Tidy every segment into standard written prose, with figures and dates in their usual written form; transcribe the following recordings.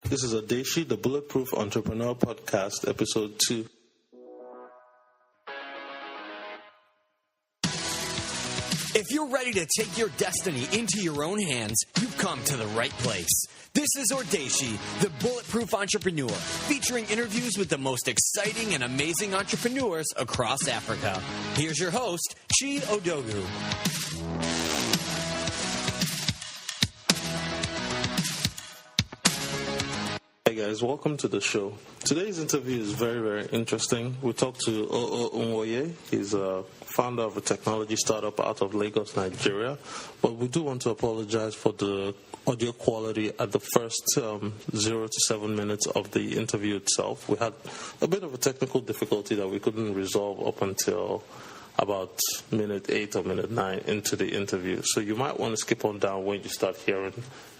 This is Odeshi, the Bulletproof Entrepreneur Podcast, Episode 2. If you're ready to take your destiny into your own hands, you've come to the right place. This is Odeshi, the Bulletproof Entrepreneur, featuring interviews with the most exciting and amazing entrepreneurs across Africa. Here's your host, Chi Odogu. Hey guys, welcome to the show. Today's interview is very, very interesting. We talked to Nwoye. He's a founder of a technology startup out of Lagos, Nigeria. But we do want to apologize for the audio quality at the first 0 to 7 minutes of the interview itself. We had a bit of a technical difficulty that we couldn't resolve up until about minute 8 or minute 9 into the interview. So you might want to skip on down when you start hearing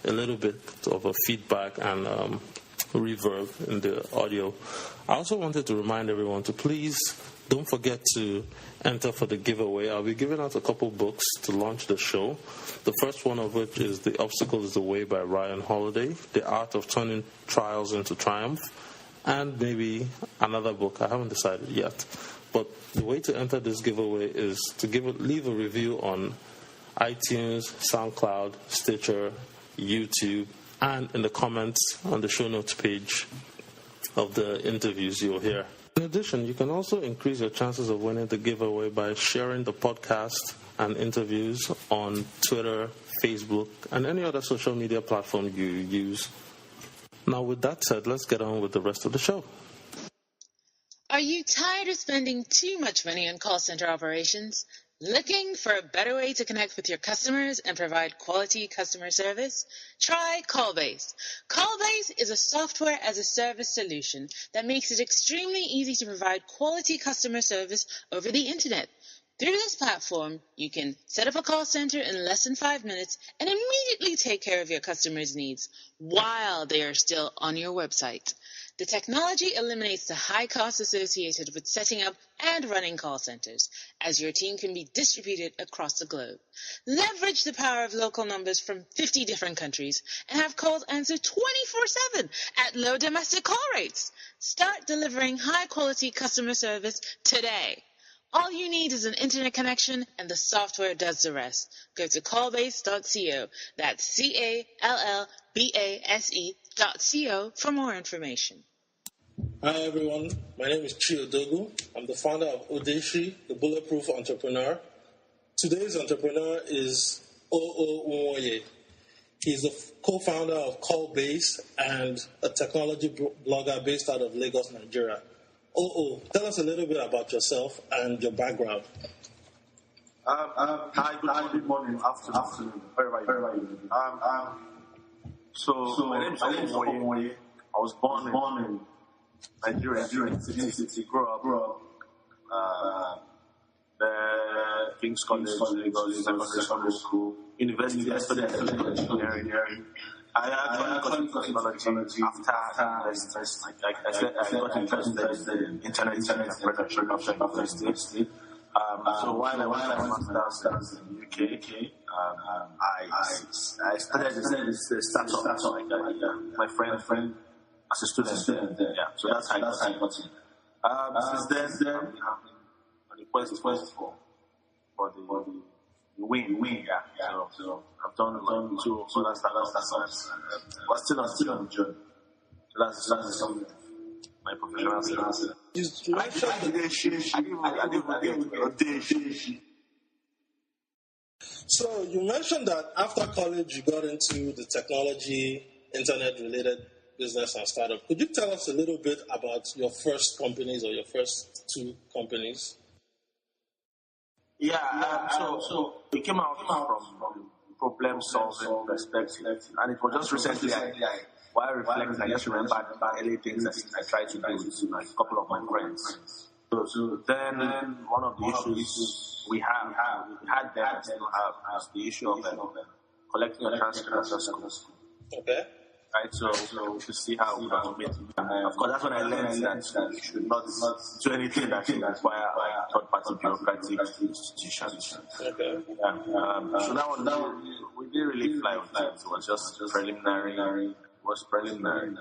a little bit of a feedback and reverb in the audio. I also wanted to remind everyone to please don't forget to enter for the giveaway. I'll be giving out a couple books to launch the show. The first one of which is The Obstacle is the Way by Ryan Holiday, The Art of Turning Trials into Triumph, and maybe another book. I haven't decided yet. But the way to enter this giveaway is to leave a review on iTunes, SoundCloud, Stitcher, YouTube, and in the comments on the show notes page of the interviews you'll hear. In addition, you can also increase your chances of winning the giveaway by sharing the podcast and interviews on Twitter, Facebook, and any other social media platform you use. Now, with that said, let's get on with the rest of the show. Are you tired of spending too much money on call center operations? Looking for a better way to connect with your customers and provide quality customer service? Try Callbase. Callbase is a software as a service solution that makes it extremely easy to provide quality customer service over the internet. Through this platform, you can set up a call center in less than 5 minutes and immediately take care of your customers' needs while they are still on your website. The technology eliminates the high costs associated with setting up and running call centers, as your team can be distributed across the globe. Leverage the power of local numbers from 50 different countries and have calls answered 24/7 at low domestic call rates. Start delivering high-quality customer service today. All you need is an internet connection, and the software does the rest. Go to callbase.co. That's CALLBASE.co for more information. Hi everyone, my name is Chi Odogu. I'm the founder of Odeshi, the Bulletproof Entrepreneur. Today's entrepreneur is Nwoye. He's the co-founder of Callbase and a technology blogger based out of Lagos, Nigeria. Tell us a little bit about yourself and your background. Hi, good morning, afternoon, wherever you are. So my name is Nwoye. I was born in Nigeria, city, grew up. The King's College, Lagos, secondary school, university. I studied engineering. I got into technology after I got interested in internet and production after university. So while I was at master's in the UK, I started this startup. My friend as a student. Yeah, so that's how I got in. Since then, I've been on the quest for the win. Yeah. So I've done two other startups, but still on the journey. So that's my professional skills. So you mentioned that after college you got into the technology, internet-related business and startup. Could you tell us a little bit about your first companies or your first two companies? Yeah, so we came out from problem-solving perspective, and it was just recently while reflecting, I just remembered early things that I tried to do with a couple of my friends. So then one of the issues we had then and still have is the issue of collecting a transcript after school. Okay. Right, so to see how we automate. Of course, that's when I learned that you should not do anything that should require third-party bureaucratic institutions. Okay. So that one, we didn't really fly with it. It was just preliminary. was preliminary.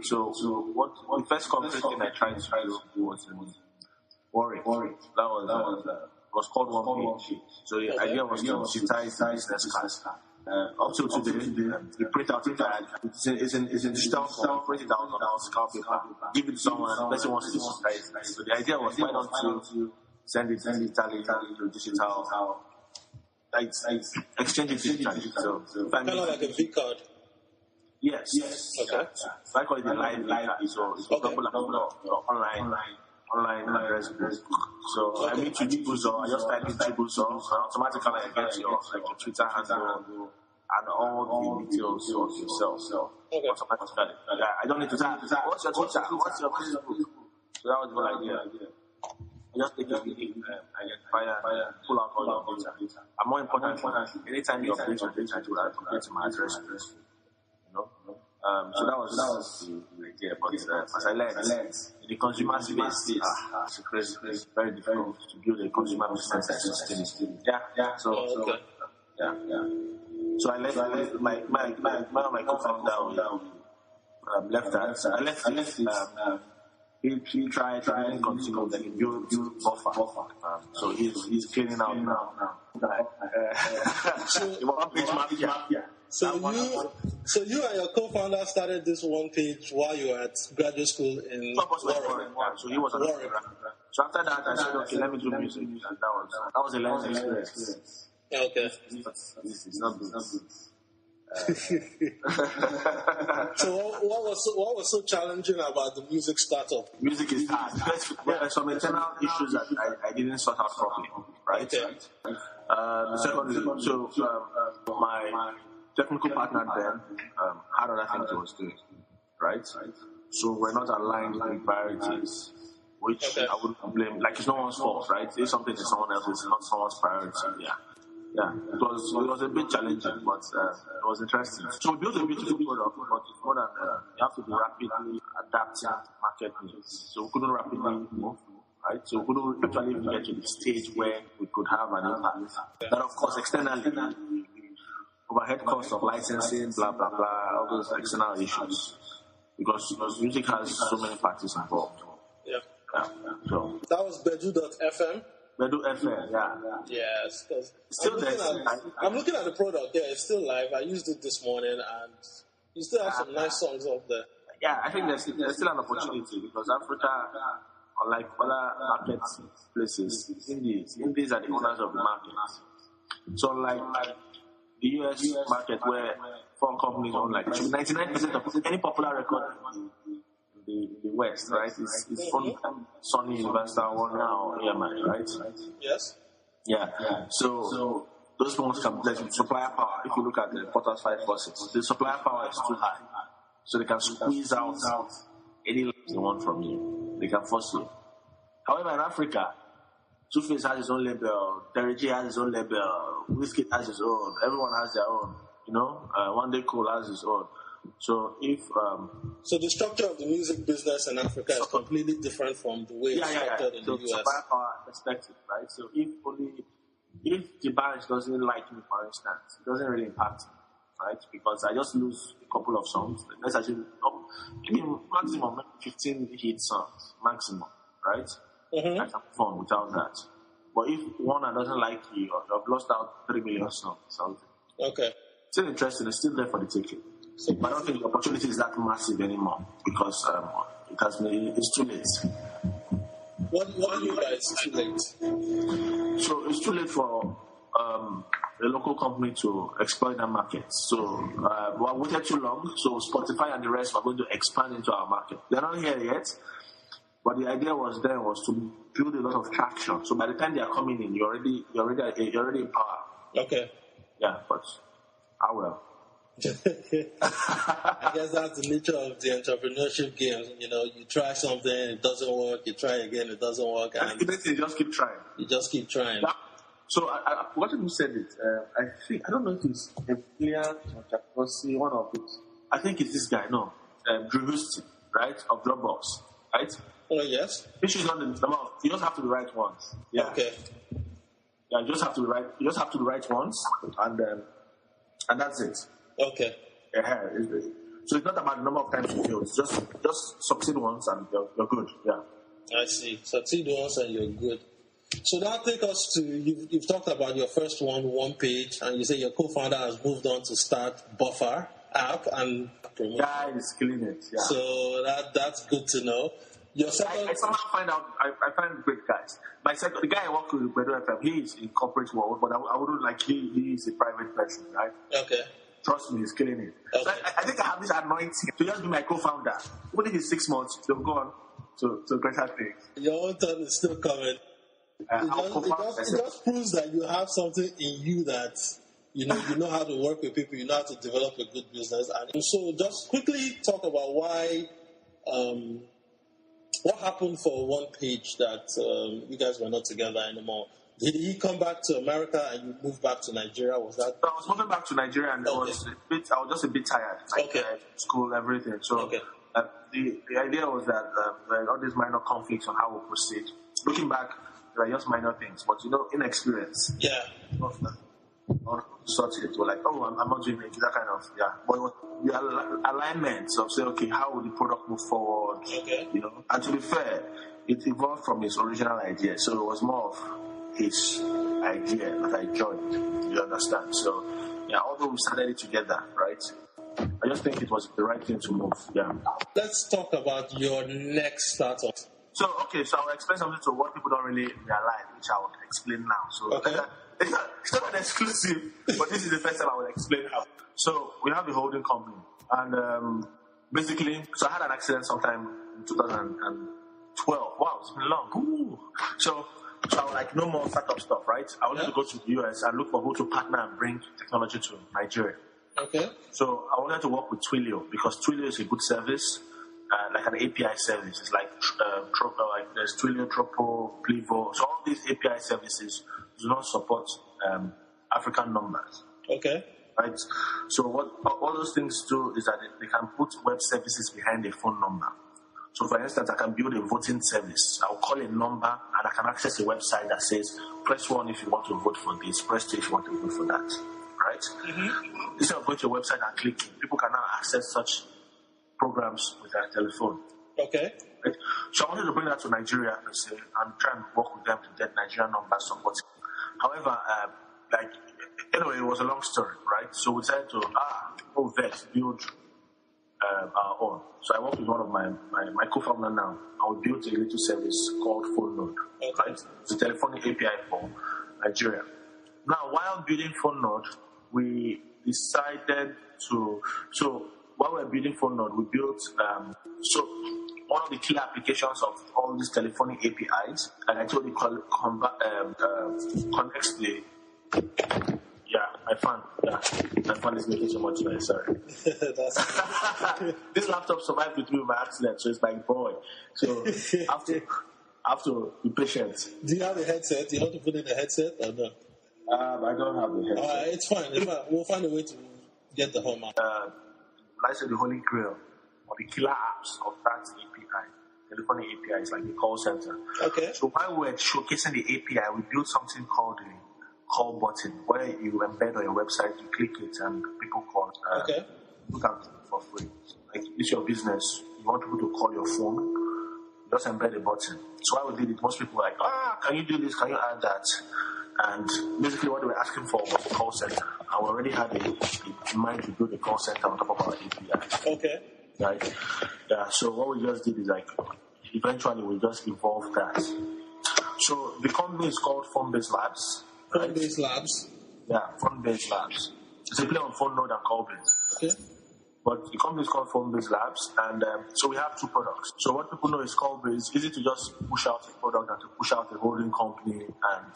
So what the first concrete thing I tried to do was in Warwick. That was called 1P. So the idea was to digitize the business cards. Up till today, you print out a card. It's in digital form. You print it out on scout paper. Give it to someone. The person wants to digitize it. So the idea was, why don't you send it digitally to digital? Exchange it digitally. So kind of like a V card. Yes. Okay. So I call it the live card. So it's double online address book. So I meet you Chibuzo, I just type in Chibuzo, automatically I get your Twitter handle and all the details of yourself. Okay. Automatically. I don't need to type, what's your Twitter? What's your Facebook? So that was the whole idea. I just take a video, identify and pull out all your data. And more importantly, anytime you update your data, you will update my address. You know? So that was the idea. But as I learned, in the consumer space, it's very difficult to build a consumer business that sustains. Yeah. So I left my co-founder left that. I left he tried and continued, then he built buffer. So he's cleaning out now. So you and your co-founder started this one page while you were at graduate school in Warwick. So he was at Warwick. So after that, I said, okay, let me do music. And that was a learning experience. Okay. It's not good. So what was so challenging about the music startup? Music is hard. There are some internal issues that I didn't sort out properly, right? Okay. Secondly, my technical partner then had other things he was doing, right? So we're not aligned in priorities, which I wouldn't blame. Like, it's no one's fault, right? If something is someone else's, it's not someone's priority. Yeah. It was a bit challenging, but it was interesting. So we built a beautiful product, but it's more than you have to be rapidly adapting market needs. So we couldn't rapidly move, right? So we couldn't actually get to the stage where we could have an impact. Then, of course, externally, overhead costs of licensing, blah, blah, blah, all those external issues. Because music has so many parties involved. Yeah. So that was Bedu.fm. Bedu FM, yeah. Yes. Still I'm looking at the product. Yeah, it's still live. I used it this morning, and you still have some nice songs up there. Yeah, I think there's still an opportunity because Africa, unlike other marketplaces, Indies are the owners of the market. So, like the US market, where foreign companies own 99% of any popular record in the West, right? It's from Sony, Universal, Warner, or EMI, right? Yes. Yeah. So those ones can play with supplier power. If you look at the Portals 546, the supplier power is too high, so they can squeeze out any they want from you. They can force you. However, in Africa, Two-Face has his own label, Terry J has his own label, Wizkid has his own, everyone has their own. One Day Cool has his own. So if so the structure of the music business in Africa is completely different from the way it's structured in the US. Supplier power perspective, right? So if the band doesn't like me, for instance, it doesn't really impact me, right? Because I just lose a couple of songs. Let's actually maybe maximum 15 hit songs, maximum, right? I can perform without that. But if Warner doesn't like you, or you've lost out 3 million songs, something. Okay. Still interesting. It's still there for the taking. But I don't think the opportunity is that massive anymore because it's too late. What do you mean by it's too late? So it's too late for a local company to exploit that market. So we waited too long. So Spotify and the rest are going to expand into our market. They're not here yet, but the idea was to build a lot of traction. So by the time they are coming in, you're already in power. Okay. Yeah, but how well. I guess that's the nature of the entrepreneurship game. You try something, it doesn't work. You try again, it doesn't work. And you just keep trying. You just keep trying. Yeah. So I forgot who said it. I don't know if it's a player or one of it. I think it's this guy. No, Drew Houston, right, of Dropbox, right? Oh yes. This is not the number. You just have to write once. Yeah. Okay. Yeah, you just have to write. You just have to write once, and that's it. Okay. So it's not about the number of times you fail. It's just succeed once and you're good. Yeah. I see. Succeed once and you're good. So now take us to, you've talked about your first one page, and you say your co-founder has moved on to start Buffer app and promote. Yeah, he's killing it. Yeah. So that's good to know. Your second... I somehow find out, I find great guys. The guy I work with, Bedo FM, he is in corporate world, but I wouldn't like, he is a private person, right? Okay. Trust me, he's killing it. Okay. So I think I have this anointing to just be my co-founder. Even if it's 6 months, they'll go on to greater things. Your own turn is still coming. It just proves that you have something in you that you know how to work with people, you know how to develop a good business. And so just quickly talk about why what happened for one page that you guys were not together anymore. Did he come back to America and you moved back to Nigeria? Was that? So I was moving back to Nigeria and I was just a bit tired. School, everything. So the idea was that there are all these minor conflicts on how we proceed. Looking back, there are just minor things, but inexperience. Yeah. Sort it. We're like, I'm not doing it. That kind of, yeah. But it was the alignment of saying, okay, how will the product move forward? Okay. And to be fair, it evolved from his original idea. So it was more of his idea that I joined. You understand? So, yeah, although we started it together, right? I just think it was the right thing to move. Yeah. Let's talk about your next startup. So I'll explain something to what people don't really realize, which I will explain now. So it's not an exclusive, but this is the first time I will explain how. So we have a holding company, and basically, so I had an accident sometime in 2012. Wow, it's been long. Ooh. So I was like, no more startup stuff, right? I wanted to go to the US and look for who to partner and bring technology to Nigeria. Okay. So I wanted to work with Twilio because Twilio is a good service. Like an API service. It's like there's Twilio, Tropo, Plivo. So all these API services do not support African numbers. Okay. Right? So what all those things do is that they can put web services behind a phone number. So for instance, I can build a voting service. I'll call a number and I can access a website that says, press 1 if you want to vote for this, press 2 if you want to vote for that. Right? Mm-hmm. Instead of going to a website and clicking, people can now access such programs with their telephone. Okay. Right? So I wanted to bring that to Nigeria and try and work with them to get Nigerian numbers supported. However, anyway, it was a long story, right? So we decided to build our own. So I worked with one of my co-founder now, and we built a little service called Phone Node. Okay. Right? It's a telephonic API for Nigeria. Now, while building Phone Node, we decided to while we were building Phone Node, we built one of the key applications of all these telephonic APIs, and I told you connects the my fan is making so much noise. Sorry. This laptop survived with me by accident, so it's like boy. So I have to be patient. Do you have a headset? Do you want to put in a headset or no? I don't have a headset. It's fine. We'll find a way to get the home out. I said the holy grail or the killer apps of that API, telephonic API is like the call center. Okay. So while we're showcasing the API, we built something called the call button, where you embed on your website, you click it, and people call. Okay. You can do it for free. Like it's your business, you want people to call your phone, you just embed a button. So while we did it, most people were like, can you do this? Can you add that? And basically what they were asking for was a call center. I already had in mind to build a call center on top of our API. Okay. Right? Yeah, so what we just did is eventually we just evolved that. So the company is called Phone-Based Labs. Right? Phone-Based Labs? Yeah, Phone-Based Labs. It's a play on Phone Node and Call-Based. Okay. But the company is called Phone-Based Labs, and so we have two products. So what people know is Call-Based. It's easy to just push out a product and to push out a holding company and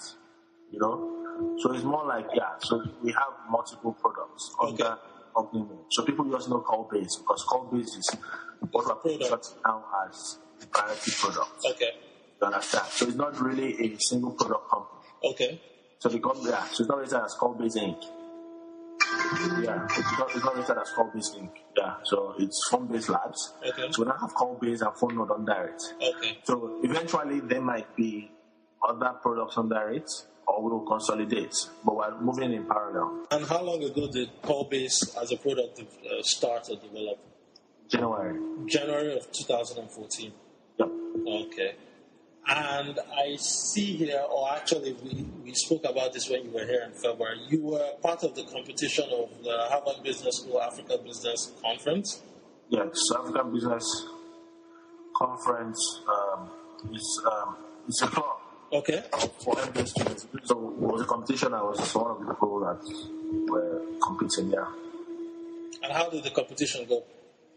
so it's more like, so we have multiple products on that company name. So people just know Call-Based because Call-Based is what we're putting now as the priority product. Okay. You understand? So it's not really a single product company. Okay. So the company, so it's not registered as Call-Based Inc. Yeah, it's not registered as Call-Based Inc. Yeah, so it's Phone-Based Labs. Okay. So we don't have Call-Based and Phone Node under it. Okay. So eventually there might be other products under it, or we will consolidate, but we're moving in parallel. And how long ago did Callbase as a product start or develop? January of 2014. Yep. Okay. And I see here, or actually we spoke about this when you were here in February, you were part of the competition of the Harvard Business School Africa Business Conference. Yes, African Business Conference is a club. Okay. For MBA students. So it was a competition. I was one of the people that were competing, yeah. And how did the competition go?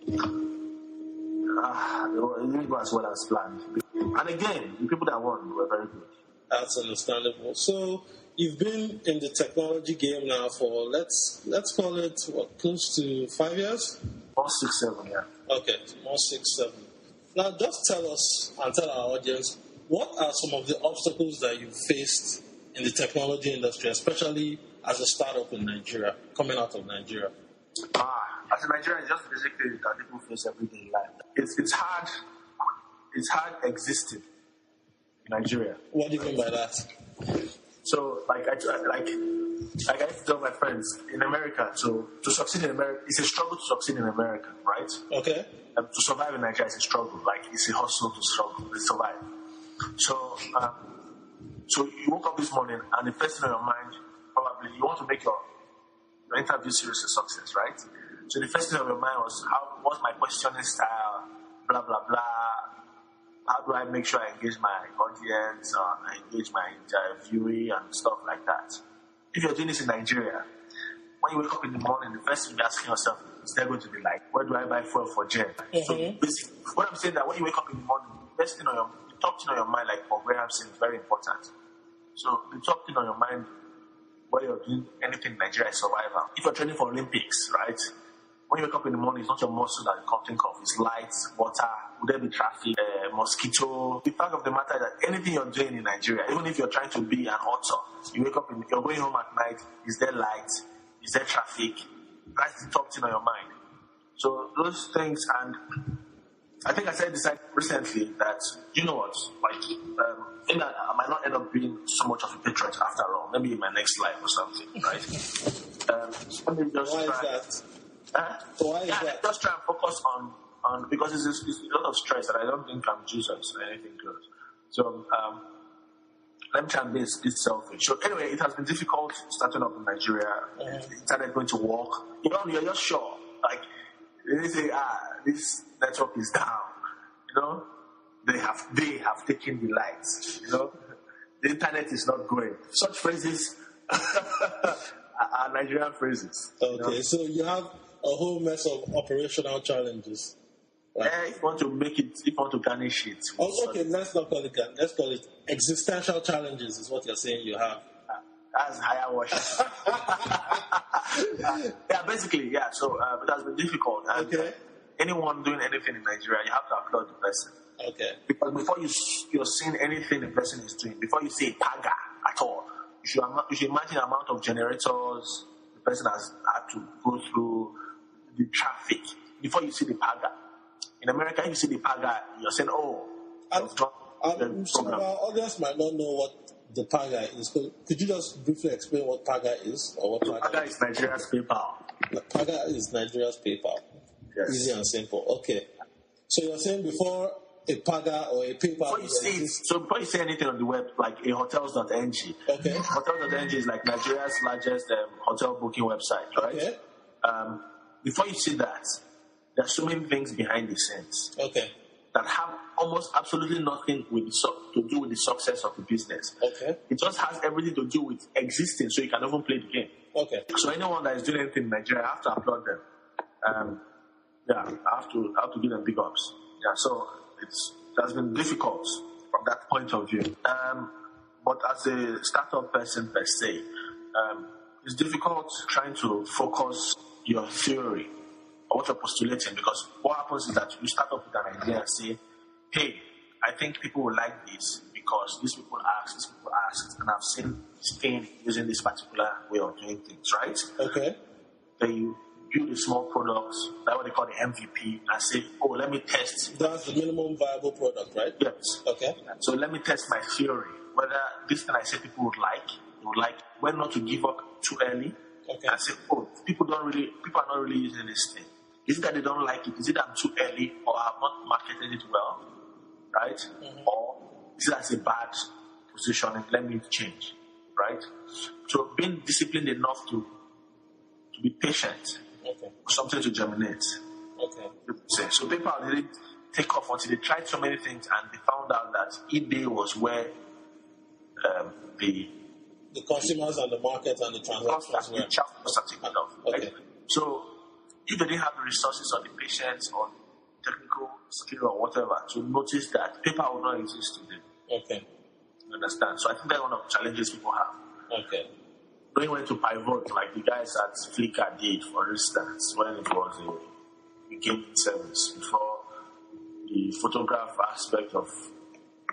It didn't go as well as planned. And again, the people that won were very good. That's understandable. So you've been in the technology game now for let's call it close to 5 years? More 6, 7, yeah. Okay, more 6, 7. Now just tell us and tell our audience, what are some of the obstacles that you've faced in the technology industry, especially as a startup in Nigeria, coming out of Nigeria? As a Nigerian, it's just basically that people face every day in life. It's hard existing in Nigeria. What do you mean by that? So, I tell my friends in America, to succeed in America, it's a struggle to succeed in America, right? Okay. To survive in Nigeria is a struggle. It's a hustle to struggle, to survive. So you woke up this morning, and the first thing on your mind, probably, you want to make your interview series a success, right? So the first thing on your mind was, what's my questioning style, blah, blah, blah. How do I make sure I engage my audience, I engage my interviewee and stuff like that? If you're doing this in Nigeria, when you wake up in the morning, the first thing you're asking yourself is there going to be where do I buy fuel for jet? Mm-hmm. So basically, what I'm saying that when you wake up in the morning, the first thing the top thing on your mind, like for Graham saying, is very important. So the top thing on your mind when you're doing anything in Nigeria is survival. If you're training for Olympics, right? When you wake up in the morning, it's not your muscle that you can think of. It's lights, water, would there be traffic, mosquito. The fact of the matter is that anything you're doing in Nigeria, even if you're trying to be an author, you wake up, you're going home at night, is there lights, is there traffic? That's the top thing on your mind. So those things, and I think I said this recently that, you know what, in that I might not end up being so much of a patriot after all, maybe in my next life or something, right? So let me just Why try. is that? Why is that? Just try and focus on because it's a lot of stress that I don't think I'm Jesus or anything close. So let me try and be selfish. So anyway, it has been difficult starting up in Nigeria. The internet going to work. You're just sure. They say, this network is down. They have taken the lights. The internet is not going. Such phrases are Nigerian phrases. Okay, so you have a whole mess of operational challenges. Right? If you want to make it, if you want to garnish it. Okay, let's not call it that. Let's call it existential challenges is what you're saying you have. That's higher worship. Basically. So it has been difficult. And anyone doing anything in Nigeria, you have to applaud the person. Okay. Because before you're seeing anything the person is doing, before you say paga at all, you should imagine the amount of generators the person has had to go through, the traffic, before you see the paga. In America, if you see the paga, you're saying, some of our audience might not know what the paga is. Could you just briefly explain what paga is? Or what paga is Nigeria's PayPal. Paga is Nigeria's PayPal. Yes. Easy and simple. Okay. So you're saying before a paga or a PayPal... Before you say anything on the web, like a hotels.ng. Okay. Hotels.ng is like Nigeria's largest hotel booking website, right? Okay. Before you see that, there are so many things behind the scenes. Okay. That have almost absolutely nothing to do with the success of the business. Okay. It just has everything to do with existing, so you can even play the game. Okay. So anyone that is doing anything in Nigeria, I have to applaud them. I have to give them big ups. Yeah. So it has been difficult from that point of view. But as a startup person per se, it's difficult trying to focus your theory or what you're postulating, because what happens is that you start up with an idea and say, hey, I think people will like this because these people asked, and I've seen Spain using this particular way of doing things, right? Okay. Then you build a small product, that's what they call the MVP, and say, let me test. That's the minimum viable product, right? Yes. Okay. So let me test my theory, whether this thing I say people would like, like when not to give up too early. Okay. And say, oh, people are not really using this thing. Is it that they don't like it? Is it that I'm too early or I'm not marketed it well? Right? Mm-hmm. Or is it that's a bad position and let me change? Right? So being disciplined enough to be patient for something to germinate. Okay. So people didn't take off until they tried so many things and they found out that eBay was where the consumers and the market and the transactions were. Okay. So if they didn't have the resources or the patience or technical skill or whatever to notice that paper would not exist today. Okay. You understand? So I think that's one of the challenges people have. Okay. Knowing when to pivot, like the guys at Flickr did, for instance, when it was a gaming service, before the photograph aspect of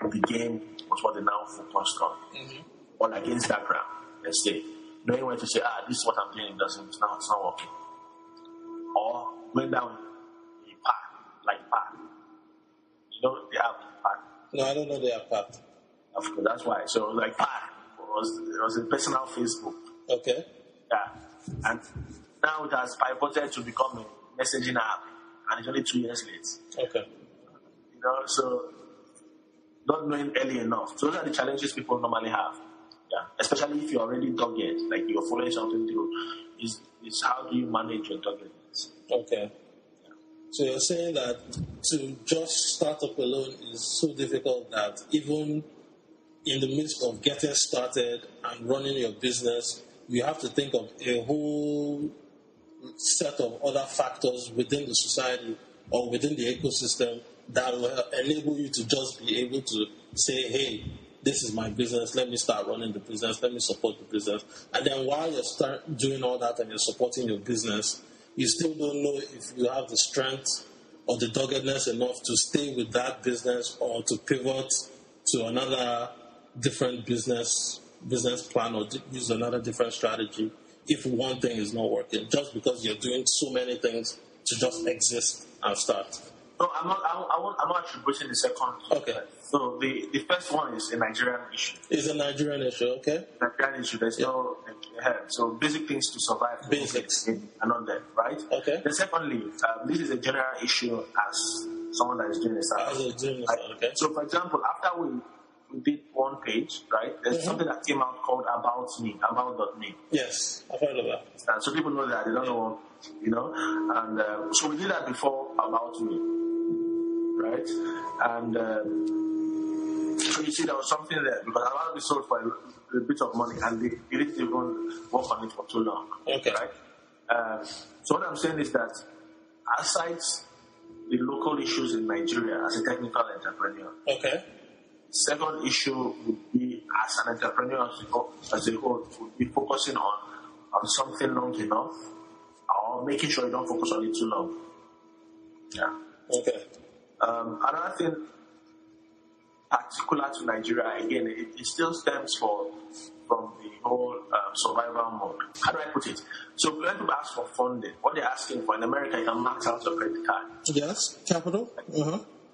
the game was what they now focused on. Mm-hmm. Or like Instagram, let's say. Knowing when to say, this is what I'm doing, it's not working. Or going down a path. You know, they have path. No, I don't know they have path. Of course, that's why. So, like path was a personal Facebook. Okay. Yeah. And now it has pivoted to become a messaging app. And it's only 2 years late. Okay. You know, so not knowing early enough. So those are the challenges people normally have. Yeah. Especially if you're already dogged, like you're following something through. Is how do you manage your doggedness? Okay. Yeah. So you're saying that to just start up alone is so difficult that even in the midst of getting started and running your business, you have to think of a whole set of other factors within the society or within the ecosystem that will enable you to just be able to say, hey, this is my business, let me start running the business, let me support the business. And then while you start doing all that and you're supporting your business, you still don't know if you have the strength or the doggedness enough to stay with that business or to pivot to another different business plan or use another different strategy if one thing is not working, just because you're doing so many things to just exist and start. No, I'm not attributing the second. Okay. So the first one is a Nigerian issue. It's a Nigerian issue, okay? Nigerian issue. There's no so basic things to survive. Basics. Are not there, right? Okay. Then secondly, this is a general issue as someone that is doing a startup. Okay. So for example, after we did one page, right? There's something that came out called about.me. Yes, I've heard of that. And so people know that, they don't know, you know. And so we did that before About Me, right? And so you see there was something there because About Me sold for a bit of money and they didn't even work on it for too long. Okay. Right? So what I'm saying is that aside the local issues in Nigeria as a technical entrepreneur, okay. Second issue would be, as an entrepreneur as a whole, would be focusing on something long enough or making sure you don't focus on it too long. Yeah. Okay. Another thing particular to Nigeria, again, it still stems from the whole survival mode. How do I put it? So when people ask for funding, what they're asking for in America, you can max out your credit card. Yes, capital.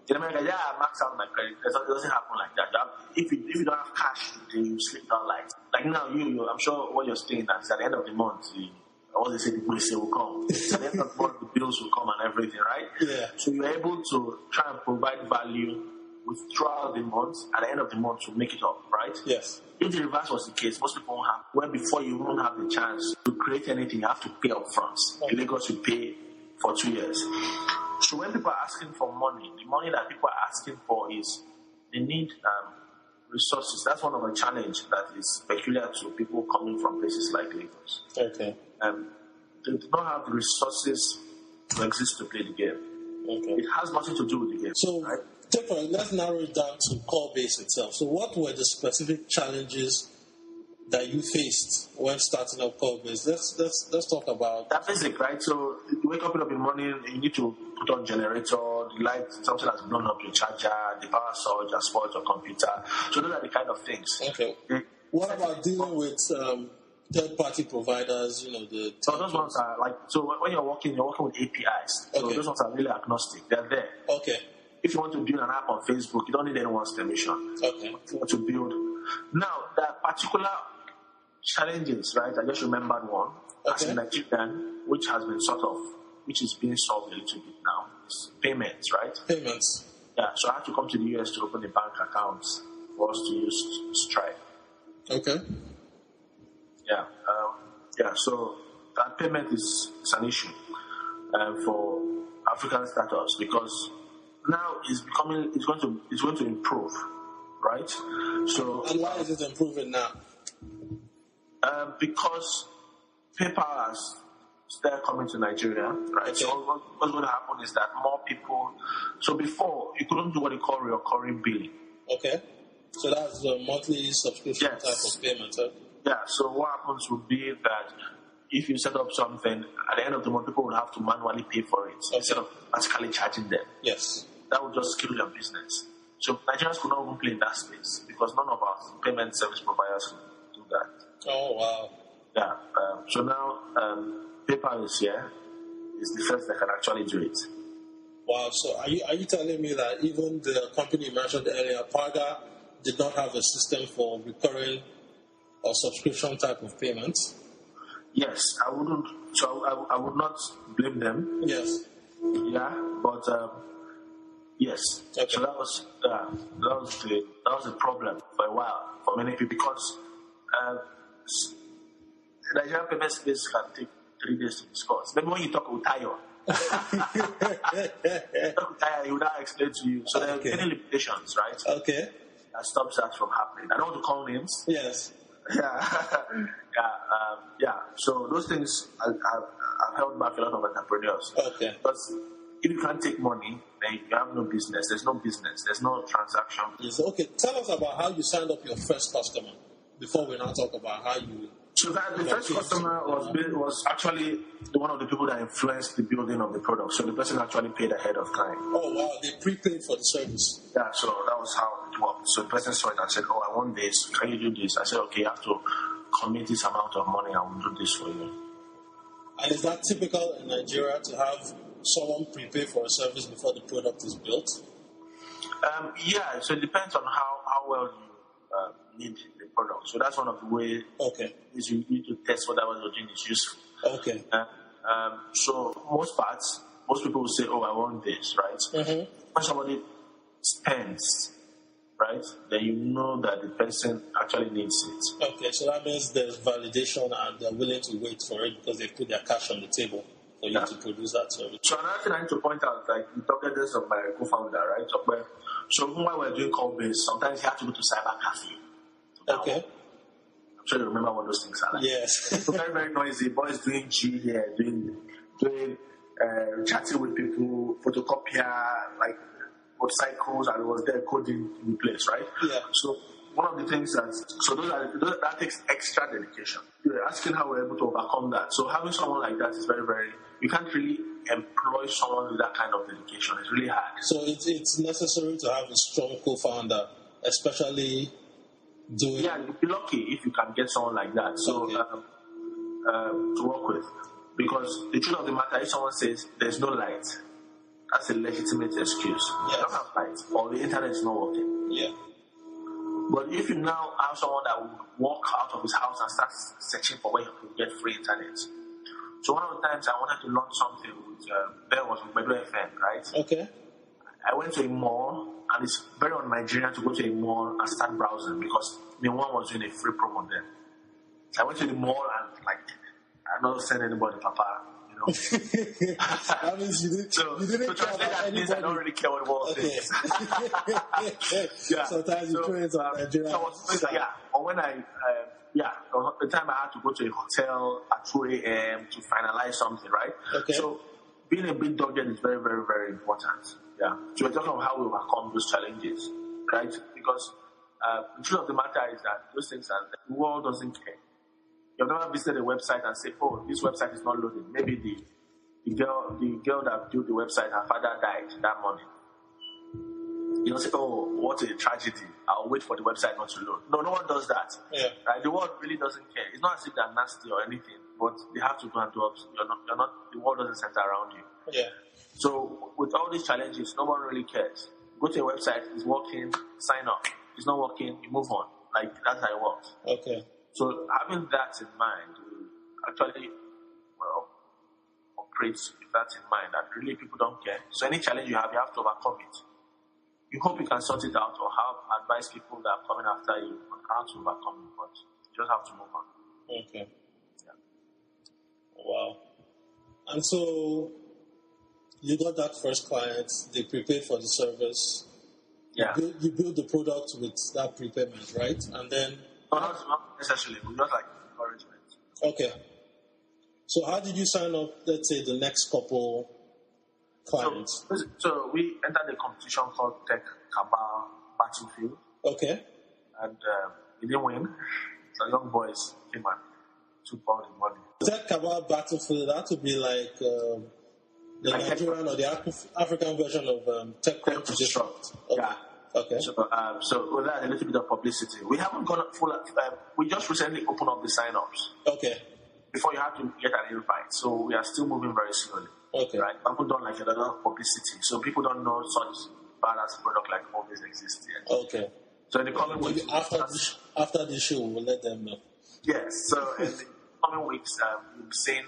In America, I max out my credit. It doesn't happen like that. If you don't have cash, then you sleep down like now. You I'm sure what you're saying is at the end of the month, what they say, the bills will come. At the end of the month, the bills will come and everything, right? Yeah. So you're able to try and provide value throughout the month. At the end of the month, to make it up, right? Yes. If the reverse was the case, most people won't have. When before you won't have the chance to create anything, you have to pay up front. In Lagos, you pay for 2 years. So when people are asking for money, the money that people are asking for is they need resources. That's one of the challenges that is peculiar to people coming from places like Lagos. Okay. They do not have the resources to exist to play the game. Okay. It has nothing to do with the game. So, right? Let's narrow it down to core base itself. So what were the specific challenges that you faced when starting up core base? Let's talk about that basic, right? So you wake up in the morning, you need to put on generator, the light, something has blown up your charger, the power surge has spoiled your computer. So those are the kind of things. Okay. What about dealing with third-party providers? So those ones are like, so when you're working with APIs. So those ones are really agnostic. They're there. Okay. If you want to build an app on Facebook, you don't need anyone's permission. Okay. If you want to build. Now, that particular challenges, right? I just remembered one. As a Nigerian, which is being solved a little bit now, is payments, right? Payments. Yeah, so I had to come to the US to open a bank account for us to use Stripe. Okay. So that payment is an issue for African startups because now it's going to improve, right? So and why is it improving now? Because PayPal has started coming to Nigeria, right? Okay. So what's going to happen is that more people. So before you couldn't do what you call recurring billing. Okay. So that's the monthly subscription type of payment. Huh? Yeah. So what happens would be that if you set up something, at the end of the month, people would have to manually pay for it instead of automatically charging them. Yes. That would just kill your business. So Nigerians could not even play in that space because none of our payment service providers could do that. Oh, wow. Yeah. So now PayPal is here. It's the first that can actually do it. Wow. So are you telling me that even the company you mentioned earlier, Paga, did not have a system for recurring or subscription type of payments? Yes, I wouldn't. So I would not blame them. Yes. Yeah, but yes. Okay. So that was a problem for a while for many people because the Nigerian payment space can take 3 days to discuss. Maybe when you talk with Tayo, he would not explain to you. So there are many limitations, right? Okay. That stops that from happening. I don't want to call names. Yes. Yeah. So those things have held back a lot of entrepreneurs. Okay. Because if you can't take money, then you have no business. There's no business. There's no transaction. Yes. Okay. Tell us about how you signed up your first customer before we now talk about how you. So that the first customer was actually one of the people that influenced the building of the product. So the person actually paid ahead of time. Oh wow! They prepaid for the service. Yeah. So that was how it worked. So the person saw it and said, "Oh, I want this. Can you do this?" I said, "Okay, you have to commit this amount of money. I will do this for you." And is that typical in Nigeria to have someone prepay for a service before the product is built? Yeah. So it depends on how well you need the product. So that's one of the ways. Okay. Is you need to test whether what you're doing is useful. Okay. So most people will say, "Oh, I want this," right? Mm-hmm. When somebody spends, right, then you know that the person actually needs it. Okay, so that means there's validation and they're willing to wait for it because they put their cash on the table for you to produce that service. So another thing I need to point out, like we talked about this of my co-founder, right? So while we're doing call based, sometimes you have to go to cyber cafe. Okay. I'm sure you remember what those things are like. Yes. So very, very noisy. Boys doing G here, doing chatting with people, photocopier, like motorcycles, and it was there coding in place, right? Yeah. So one of the things that takes extra dedication. You're asking how we're able to overcome that. So having someone like that is very, very. You can't really employ someone with that kind of dedication. It's really hard. So it's necessary to have a strong co-founder, especially doing. Yeah, you'd be lucky if you can get someone like that. So to work with, because the truth of the matter, if someone says there's no light, that's a legitimate excuse. Yes. You don't have light, or the internet is not working. Yeah. But if you now have someone that would walk out of his house and start searching for where he can get free internet. So one of the times I wanted to launch something with there was with Medo FM, right? Okay. I went to a mall, and it's very un-Nigerian to go to a mall and start browsing because no one was doing a free promo then. So I went to the mall and I'm not sending anybody, Papa. You know. That means you didn't care about that means I don't really care what the world thinks. Yeah. Sometimes you throw it on Nigeria. Or when the time I had to go to a hotel at 2 a.m. to finalize something, right? Okay. So being a big dog is very, very, very important. Yeah. So we're talking about how we overcome those challenges, right? Because the truth of the matter is that those things the world doesn't care. You've never visited a website and say, "Oh, this website is not loading." Maybe the girl that built the website, her father died that morning. You don't say, "Oh, what a tragedy! I'll wait for the website not to load." No one does that. Yeah. Right? The world really doesn't care. It's not as if they're nasty or anything, but they have to go and do it. You're not. The world doesn't center around you. Yeah. So with all these challenges, no one really cares. Go to a website, it's working, sign up. It's not working, you move on. Like that's how it works. Okay. So having that in mind, we actually operate with that in mind, that really people don't care. So any challenge you have to overcome it. You hope you can sort it out or advise people that are coming after you on how to overcome it, but you just have to move on. Okay. Yeah. Wow. And so you got that first client, they prepaid for the service. Yeah. You build the product with that prepayment, right? And then... No, not necessarily. We just like encouragement. Okay. So how did you sign up, let's say, the next couple clients? So we entered a competition called Tech Cabal Battlefield. Okay. And we didn't win. So young boys came and took all the money. Tech Cabal Battlefield, that would be like the Nigerian or the African version of TechCrunch Destruct. Okay. Yeah. Okay. So with that, a little bit of publicity. We haven't gone full. We just recently opened up the sign-ups. Okay. Before you have to get an invite, so we are still moving very slowly. Okay. Right? We haven't done like a lot of publicity, so people don't know such badass product like all this exists yet. Okay. So in the coming weeks, after the show, we'll let them know. Yes. So in the coming weeks, you'll be seeing.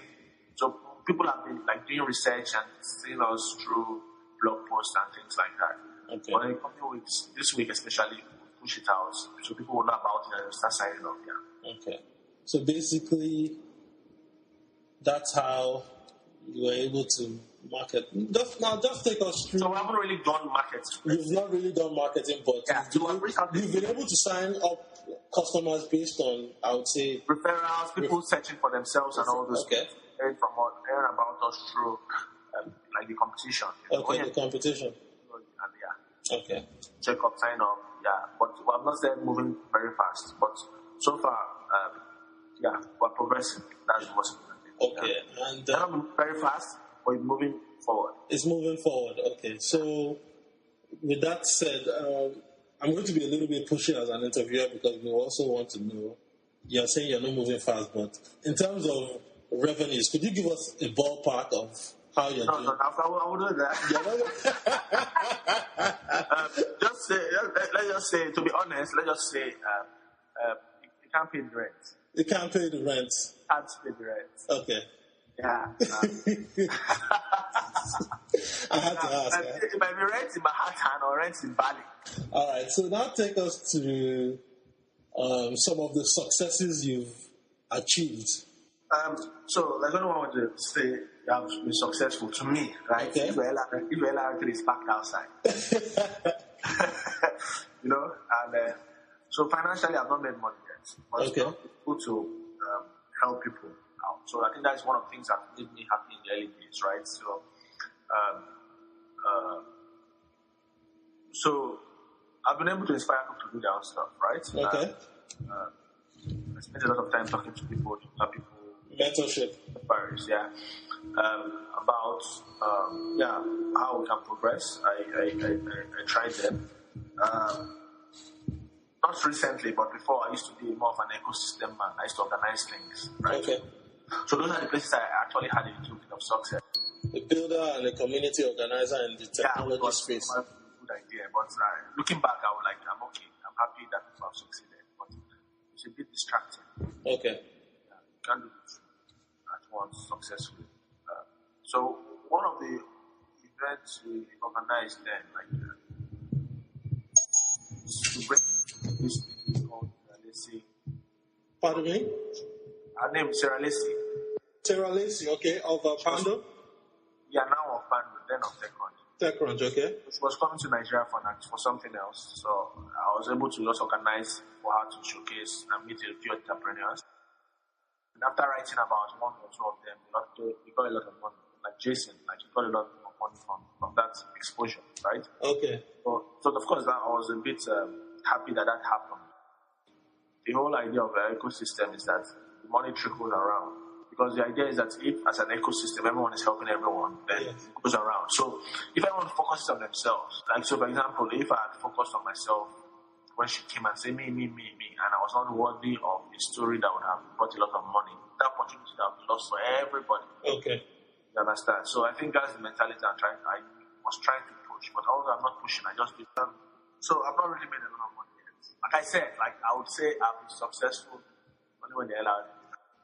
So people have been like doing research and seeing us through blog posts and things like that. Okay. But in the coming weeks, this week especially, we'll push it out so people will know about it and start signing up. Yeah. Okay. So basically, that's how you were able to market. Just take us through. So we haven't really done marketing. You've not really done marketing, but you've been able to sign up customers based on, I would say, referrals, people searching for themselves and all those. Okay. Hearing about us through like the competition. Okay, the competition. And yeah. Okay. Check up, sign up, yeah. But we have not started moving very fast. But so far, yeah, we're progressing. That's what's important. Okay, yeah. and not moving very fast, but it's moving forward. It's moving forward. Okay, so with that said, I'm going to be a little bit pushy as an interviewer because we also want to know. You're saying you're not moving fast, but in terms of revenues, could you give us a ballpark of how you're doing? No, I will do that. Let's just say, to be honest, let's just say, you can't pay the rent. You can't pay the rent. Can't pay the rent. Okay. Yeah. I had to ask. It might be rent in Manhattan or rent in Bali. All right. So now take us to some of the successes you've achieved. So, like, I don't want to say you have been successful to me, right? Okay. If your LRT is parked outside. You know? And so financially, I've not made money yet. But okay. It's good to help people out. So I think that's one of the things that made me happy in the early days, right? So I've been able to inspire people to do their own stuff, right? Okay. I spent a lot of time talking to people, mentorship, Paris, yeah, about how we can progress. I tried them. Not recently, but before I used to be more of an ecosystem man. I used to organize things, right? Okay. So those are the places I actually had a little bit of success. A builder and a community organizer in the technology space. Yeah, good idea. But looking back, I'm okay. I'm happy that people have succeeded. But it's a bit distracting. Okay. You can't do it at once successfully. So one of the events we organized then, to bring this is called Lacey. Pardon me? Her name is Sarah Lacey. Sarah Lacey, okay, of Pando? Yeah, now of Pando, then of TechCrunch. TechCrunch, okay. She was coming to Nigeria for something else, so I was able to just organize for her to showcase and meet a few entrepreneurs. And after writing about one or two of them, we got a lot of money. Like Jason, he got a lot of money from that exposure, right? Okay. So of course, I was a bit happy that happened. The whole idea of the ecosystem is that the money trickles around. Because the idea is that if, as an ecosystem, everyone is helping everyone, then it goes around. So if everyone focuses on themselves, so for example, if I had focused on myself when she came and said me, and I was not worthy of a story that would have brought a lot of money, that opportunity that would be lost for everybody. Okay. You understand? So I think that's the mentality I was trying to push, but although I'm not pushing, I just did that. So I've not really made a lot of money yet. Like I said, I would say I've been successful Only when they're allowed.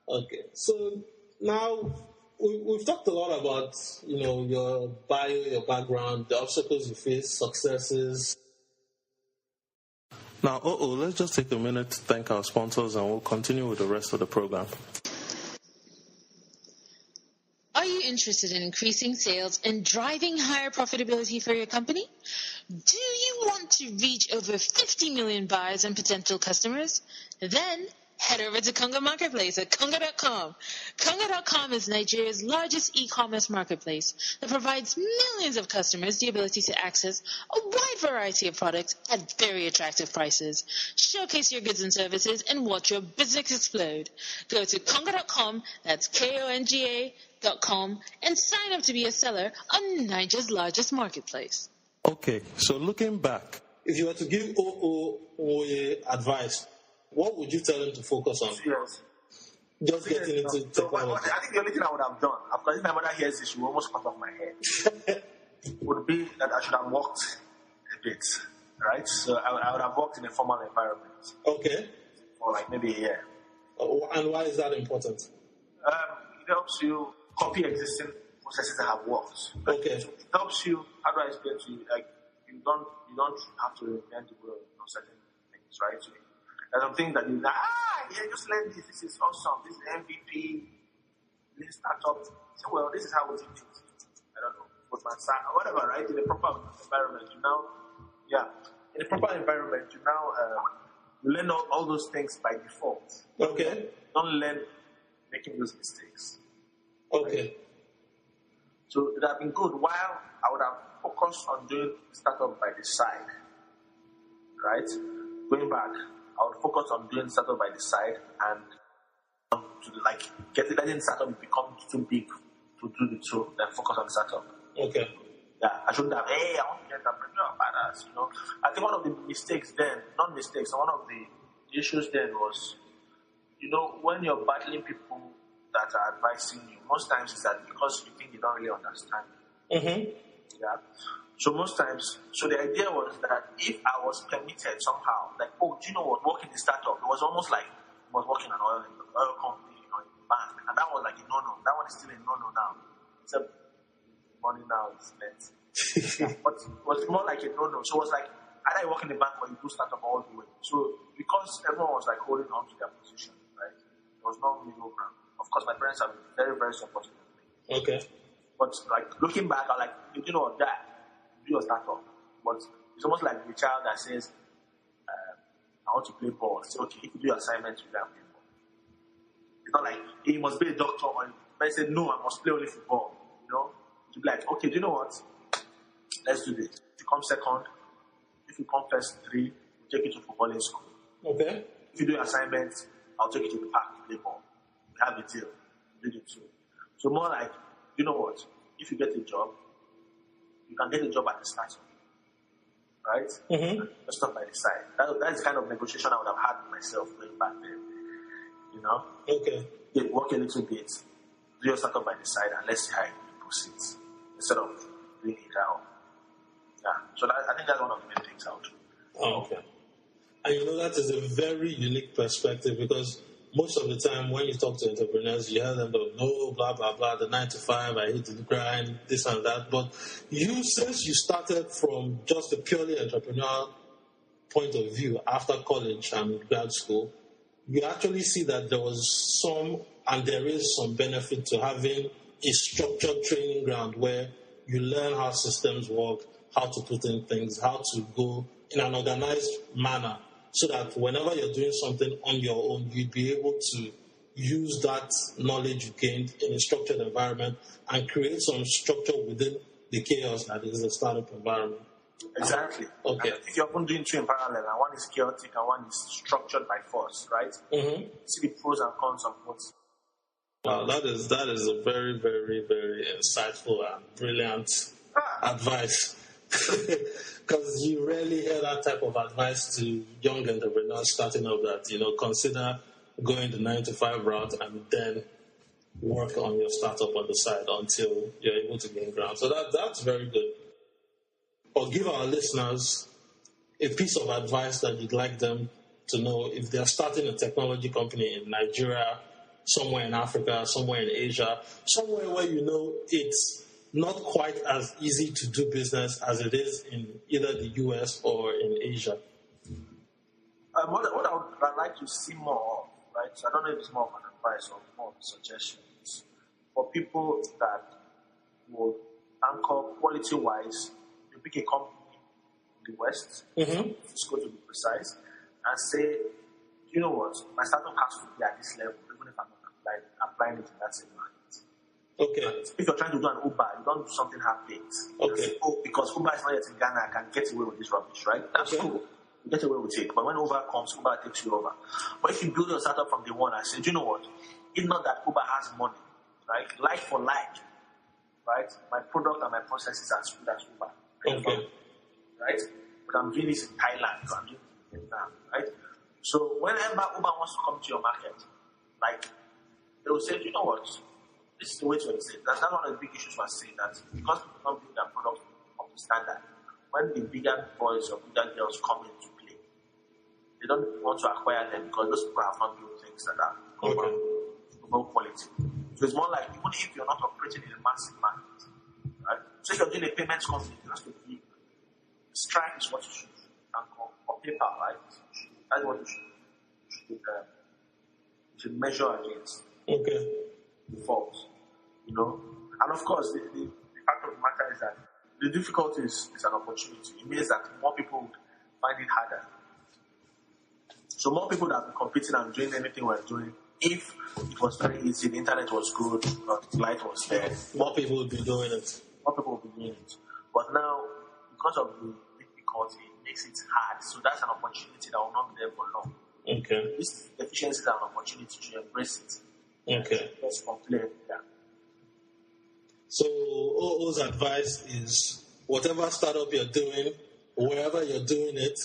Okay, so now we've talked a lot about your bio, your background, the obstacles you face, successes. Now, let's just take a minute to thank our sponsors, and we'll continue with the rest of the program. Are you interested in increasing sales and driving higher profitability for your company? Do you want to reach over 50 million buyers and potential customers? Then head over to Konga Marketplace at Konga.com. Konga.com is Nigeria's largest e-commerce marketplace that provides millions of customers the ability to access a wide variety of products at very attractive prices. Showcase your goods and services and watch your business explode. Go to Konga.com, that's Konga.com, and sign up to be a seller on Nigeria's largest marketplace. Okay, so looking back, if you were to give Nwoye advice, what would you tell him to focus on? Yes. Just getting into technology. I think the only thing I would have done, because if my mother hears this, she will almost cut off my head, would be that I should have walked a bit, right? So I would have worked in a formal environment. Okay. For like maybe a year. And why is that important? It helps you copy existing processes that have worked. Okay. So it helps you, how do I explain to you? Like, you don't have to reinvent the wheel on certain things, right? So there's some things that you like, just learn this. This is awesome. This is MVP. This is startup. So, well, this is how we do it. I don't know. Whatever, right? In a proper environment, in a proper environment, you learn all those things by default. Okay. Don't learn making those mistakes. Okay. Right? So it would have been good while I would have focused on doing startup by the side. Right? Going back, I would focus on doing startup by the side and to letting startup become too big to do the two, then focus on startup. Okay. Yeah, I shouldn't have, I want to be an entrepreneur, badass, I think one of the mistakes then, not mistakes, one of the issues then was, when you're battling people that are advising you, most times it's that because you think they don't really understand you. Mm-hmm. Yeah. So most times, the idea was that if I was permitted somehow, like, do you know what, working in a startup, it was almost like I was working in an oil company, in a bank, and that was like a no-no. That one is still a no-no now, except money now is spent. Yeah, but it was more like a no-no. So it was like, either you work in the bank or you do startup all the way. So because everyone was like holding on to their position, right, there was no middle ground. Of course, my parents are very, very supportive of me. Okay. But like looking back, I'm like, you know what, Dad, do your startup. But it's almost like the child that says, I want to play ball. Say, okay, if you do your assignments, you can play ball. It's not like he must be a doctor, or they say, no, I must play only football. To be like, okay, do you know what? Let's do this. If you come second, if you come first 3, we'll take you to footballing school. Okay. If you do your assignments, I'll take you to the park to play ball. We have a deal. Do the two. So more like, you know what? If you get a job, you can get a job at the startup. Right? Mm-hmm. Just not by the side. That's the kind of negotiation I would have had with myself going back then. Okay. Work a little bit, do your startup by the side, and let's see how it proceeds. Instead of doing it out. Yeah. So I think that's one of the main things I would do. Oh, okay. And that is a very unique perspective, because most of the time when you talk to entrepreneurs, you hear them go, no, blah, blah, blah, the 9 to 5, I hate the grind, this and that. But since you started from just a purely entrepreneurial point of view after college and grad school, you actually see that there was there is some benefit to having a structured training ground where you learn how systems work, how to put in things, how to go in an organized manner, so that whenever you're doing something on your own, you'd be able to use that knowledge you gained in a structured environment and create some structure within the chaos that is the startup environment. Exactly. Okay. And if you're often doing two in parallel, and one is chaotic and one is structured by force, right? Mm-hmm. See the pros and cons of both. Wow, that is a very, very, very insightful and brilliant advice. Because you rarely hear that type of advice to young entrepreneurs starting up, that, consider going the 9 to 5 route and then work on your startup on the side until you're able to gain ground. So that's very good. Or give our listeners a piece of advice that you'd like them to know if they're starting a technology company in Nigeria, somewhere in Africa, somewhere in Asia, somewhere where you know it's not quite as easy to do business as it is in either the US or in Asia? What I would like to see more of, right? So I don't know if it's more of an advice or more of a suggestion. Is for people that would anchor quality-wise, you pick a company in the West, let's go to be precise, and say, you know what, my startup has to be at this level, even if I'm not applying it in that same market. Okay. If you're trying to do an Uber, you don't do something half-baked. Okay. Because Uber is not yet in Ghana, I can get away with this rubbish, right? That's cool. You get away with it. But when Uber comes, Uber takes you over. But if you build your startup from day one and say, do you know what? It's not that Uber has money, right? Like for like, right? My product and my process is as good as Uber. Okay. Right? But I'm doing this in Thailand, or I'm doing this in Vietnam, right? So whenever Uber wants to come to your market, like, they will say, you know what? This is the way to exit. That's one of the big issues we're seeing, that because people don't build their product up to standard, when the bigger boys or bigger girls come into play, they don't want to acquire them because those people have not built things that are low quality. So it's more like, even if you're not operating in a massive market, right? So if you're doing a payments company, you have to be, Stripe is what you should do, or PayPal, right? That's what you should measure against. Okay. Default, you know? And of course, the fact of the matter is that the difficulty is an opportunity. It means that more people would find it harder. So more people that have been competing and doing anything we're doing, if it was very easy, the internet was good, light was there, more people would be doing it. More people would be doing it. But now, because of the difficulty, it makes it hard. So that's an opportunity that will not be there for long. Okay. These deficiencies are an opportunity to embrace it. Okay. Let's complain. Yeah. So OO's advice is, whatever startup you're doing, wherever you're doing it,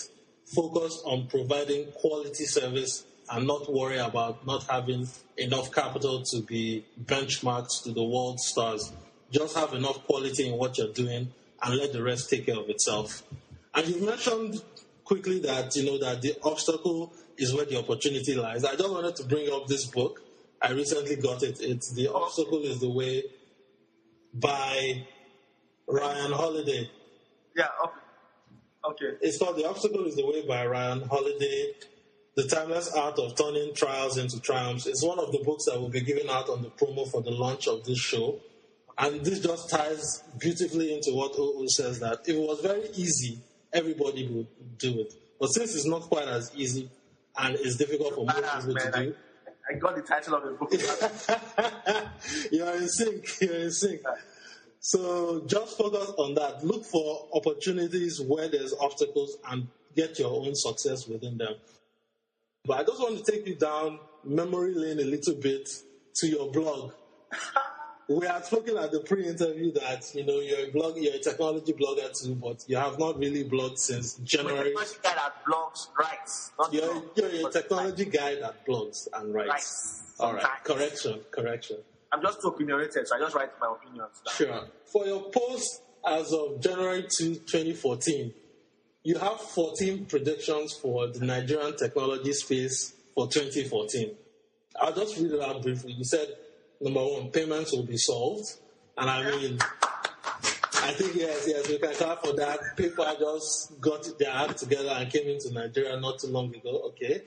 focus on providing quality service and not worry about not having enough capital to be benchmarked to the world stars. Just have enough quality in what you're doing and let the rest take care of itself. And you mentioned quickly that, that the obstacle is where the opportunity lies. I just wanted to bring up this book. I recently got it. It's The Obstacle is the Way by Ryan Holiday. Yeah, okay. It's called The Obstacle is the Way by Ryan Holiday, The Timeless Art of Turning Trials into Triumphs. It's one of the books that will be given out on the promo for the launch of this show. And this just ties beautifully into what OO says, that if it was very easy, everybody would do it. But since it's not quite as easy and it's difficult for most people to do, I got the title of the book. You're in sync. So just focus on that. Look for opportunities where there's obstacles and get your own success within them. But I just want to take you down memory lane a little bit to your blog. We had spoken at the pre-interview that, you're a technology blogger too, but you have not really blogged since January. You're a technology guy that blogs, writes. You're a technology guy that blogs and writes. All right, correction. I'm just too opinionated, so I just write my opinions down. Sure. For your post as of January 2, 2014, you have 14 predictions for the Nigerian technology space for 2014. I'll just read it out briefly. You said, number one, payments will be solved. And I think, yes, we can clap for that. PayPal just got their act together and came into Nigeria not too long ago. Okay.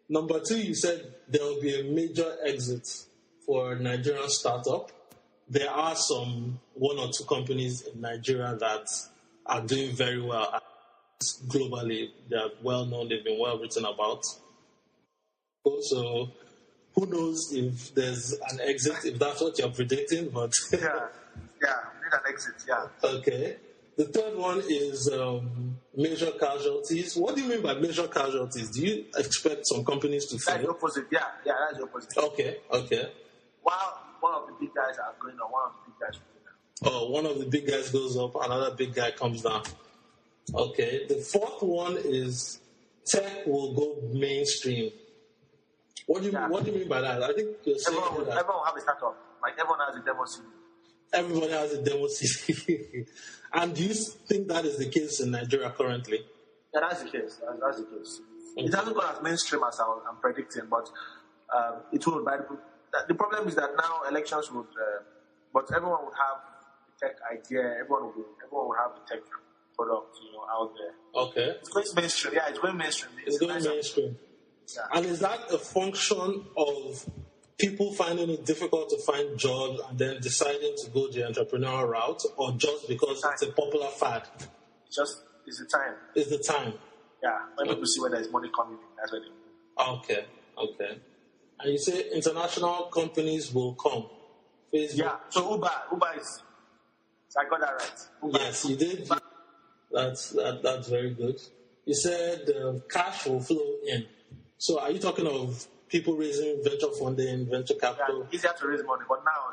Number two, you said there will be a major exit for a Nigerian startup. There are one or two companies in Nigeria that are doing very well globally. They are well known. They've been well written about. So who knows if there's an exit, if that's what you're predicting, but... yeah, we need an exit, yeah. Okay. The third one is major casualties. What do you mean by major casualties? Do you expect some companies to fail? That's the opposite, yeah, that's the opposite. Okay. While one of the big guys are going on, one of the big guys will go down. Oh, one of the big guys goes up, another big guy comes down. Okay. The fourth one is tech will go mainstream. What do you mean by that? I think you're saying everyone will have a startup. Like everyone has a demo CD. Everybody has a demo CD. And do you think that is the case in Nigeria currently? Yeah, that's the case. That's the case. It hasn't gone as mainstream as I'm predicting, but it will. But the problem is that now elections would, but everyone would have the tech idea. Everyone would have the tech product, out there. Okay. It's going mainstream. Yeah, it's going mainstream. It's going mainstream. Yeah. And is that a function of people finding it difficult to find jobs and then deciding to go the entrepreneurial route, or just because it's a popular fad? It's the time. It's the time. Yeah, when people see where there's money coming in, that's where they move. Okay. And you say international companies will come. Facebook. Yeah, so Uber is. So I got that right. Uber. Yes, you did. That's very good. You said cash will flow in. So are you talking of people raising venture funding, venture capital? Yeah, easier to raise money, but now,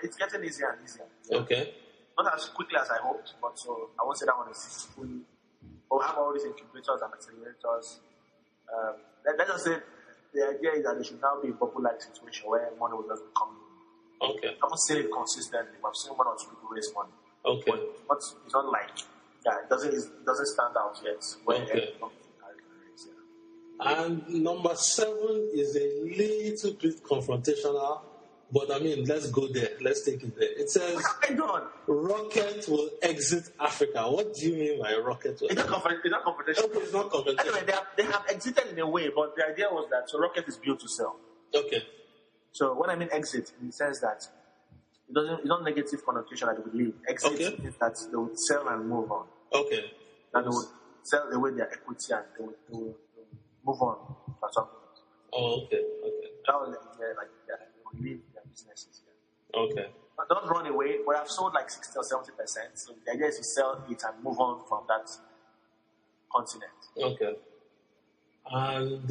it's getting easier and easier. Okay. Not as quickly as I hoped, but so I won't say that one is fully. We'll have all these incubators and accelerators. Let's just say the idea is that there should now be a bubble-like situation where money will just come in. Okay. I won't say it consistently, but I've seen one or two people raise money. Okay. But it's not like, it doesn't stand out yet. Okay. And number 7 is a little bit confrontational, but let's go there. Let's take it there. It says, Rocket will exit Africa. What do you mean by Rocket will exit? It's not confrontational. Okay, it's not confrontational. Anyway, they have exited in a way, but the idea was that Rocket is built to sell. Okay. So when I mean exit, in the sense that it's not negative connotation that they would leave. Exit means that they would sell and move on. Okay. And they would sell away their equity and they would move on for something else. Oh, okay. That was they would leave their businesses. Yeah. Okay. But don't run away. We have sold like 60 or 70%. So the idea is to sell it and move on from that continent. Okay. And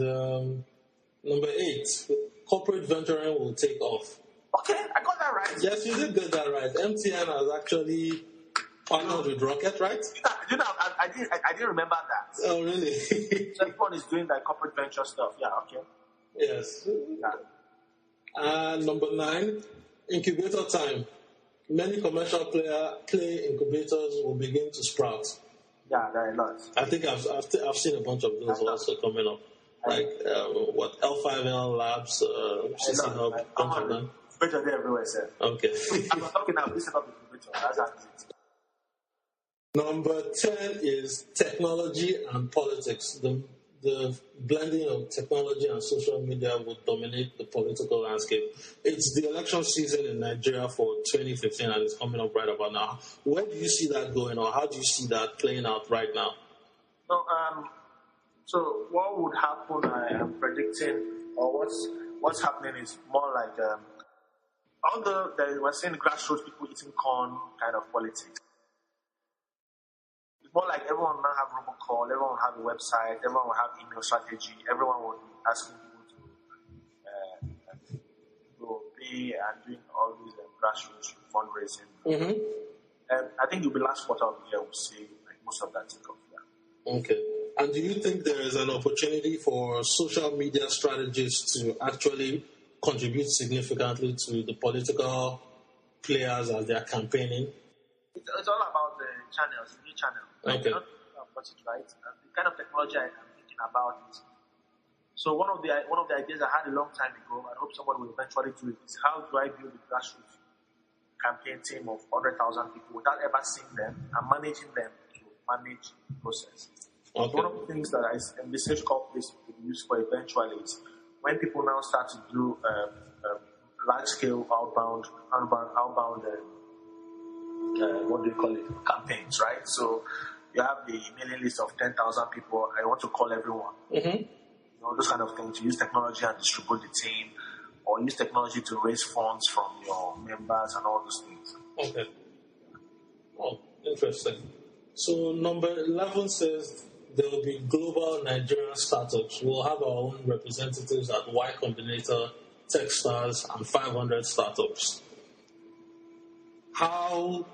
number 8, corporate venturing will take off. Okay, I got that right. Yes, you did get that right. MTN has actually partnered with Rocket, right? I didn't remember that. Oh, really? So everyone is doing that corporate venture stuff. Yeah, okay. Yes. Yeah. And number 9, incubator time. Many commercial play incubators will begin to sprout. Yeah, there are a lot. I think I've seen a bunch of those also coming up. Like L5L Labs, CC Hub, bunch of them. Incubator there everywhere, sir. Okay. I'm not talking now. This is not incubator. That's how it is. Number 10 is technology and politics. The blending of technology and social media will dominate the political landscape. It's the election season in Nigeria for 2015 and it's coming up right about now. Where do you see that going, or how do you see that playing out right now? So what would happen, I am predicting, or what's happening is more like, although we're seeing grassroots people eating corn kind of politics, more like everyone will now have robocall, everyone will have a website, everyone will have email strategy, everyone will be asking people to pay and doing all these grassroots fundraising. Mm-hmm. I think it'll be last quarter of the year we'll see most of that take off. Yeah. Okay. And do you think there is an opportunity for social media strategists to actually contribute significantly to the political players as they are campaigning? It's all about the channels, new channel. Okay. Not got it right. The kind of technology I'm thinking about is. So one of the ideas I had a long time ago, I hope someone will eventually do it, is how do I build a grassroots campaign team of 100,000 people without ever seeing them and managing them to manage the process. Okay. One of the things that I envisage corporates to be used for eventually is when people now start to do large-scale outbound what do you call it, campaigns, right? So you have the mailing list of 10,000 people. I want to call everyone. Mm-hmm. Those kind of things. To use technology and distribute the team, or use technology to raise funds from your members and all those things. Okay. Oh, interesting. So number 11 says there will be global Nigerian startups. We'll have our own representatives at Y Combinator, Techstars, and 500 startups. How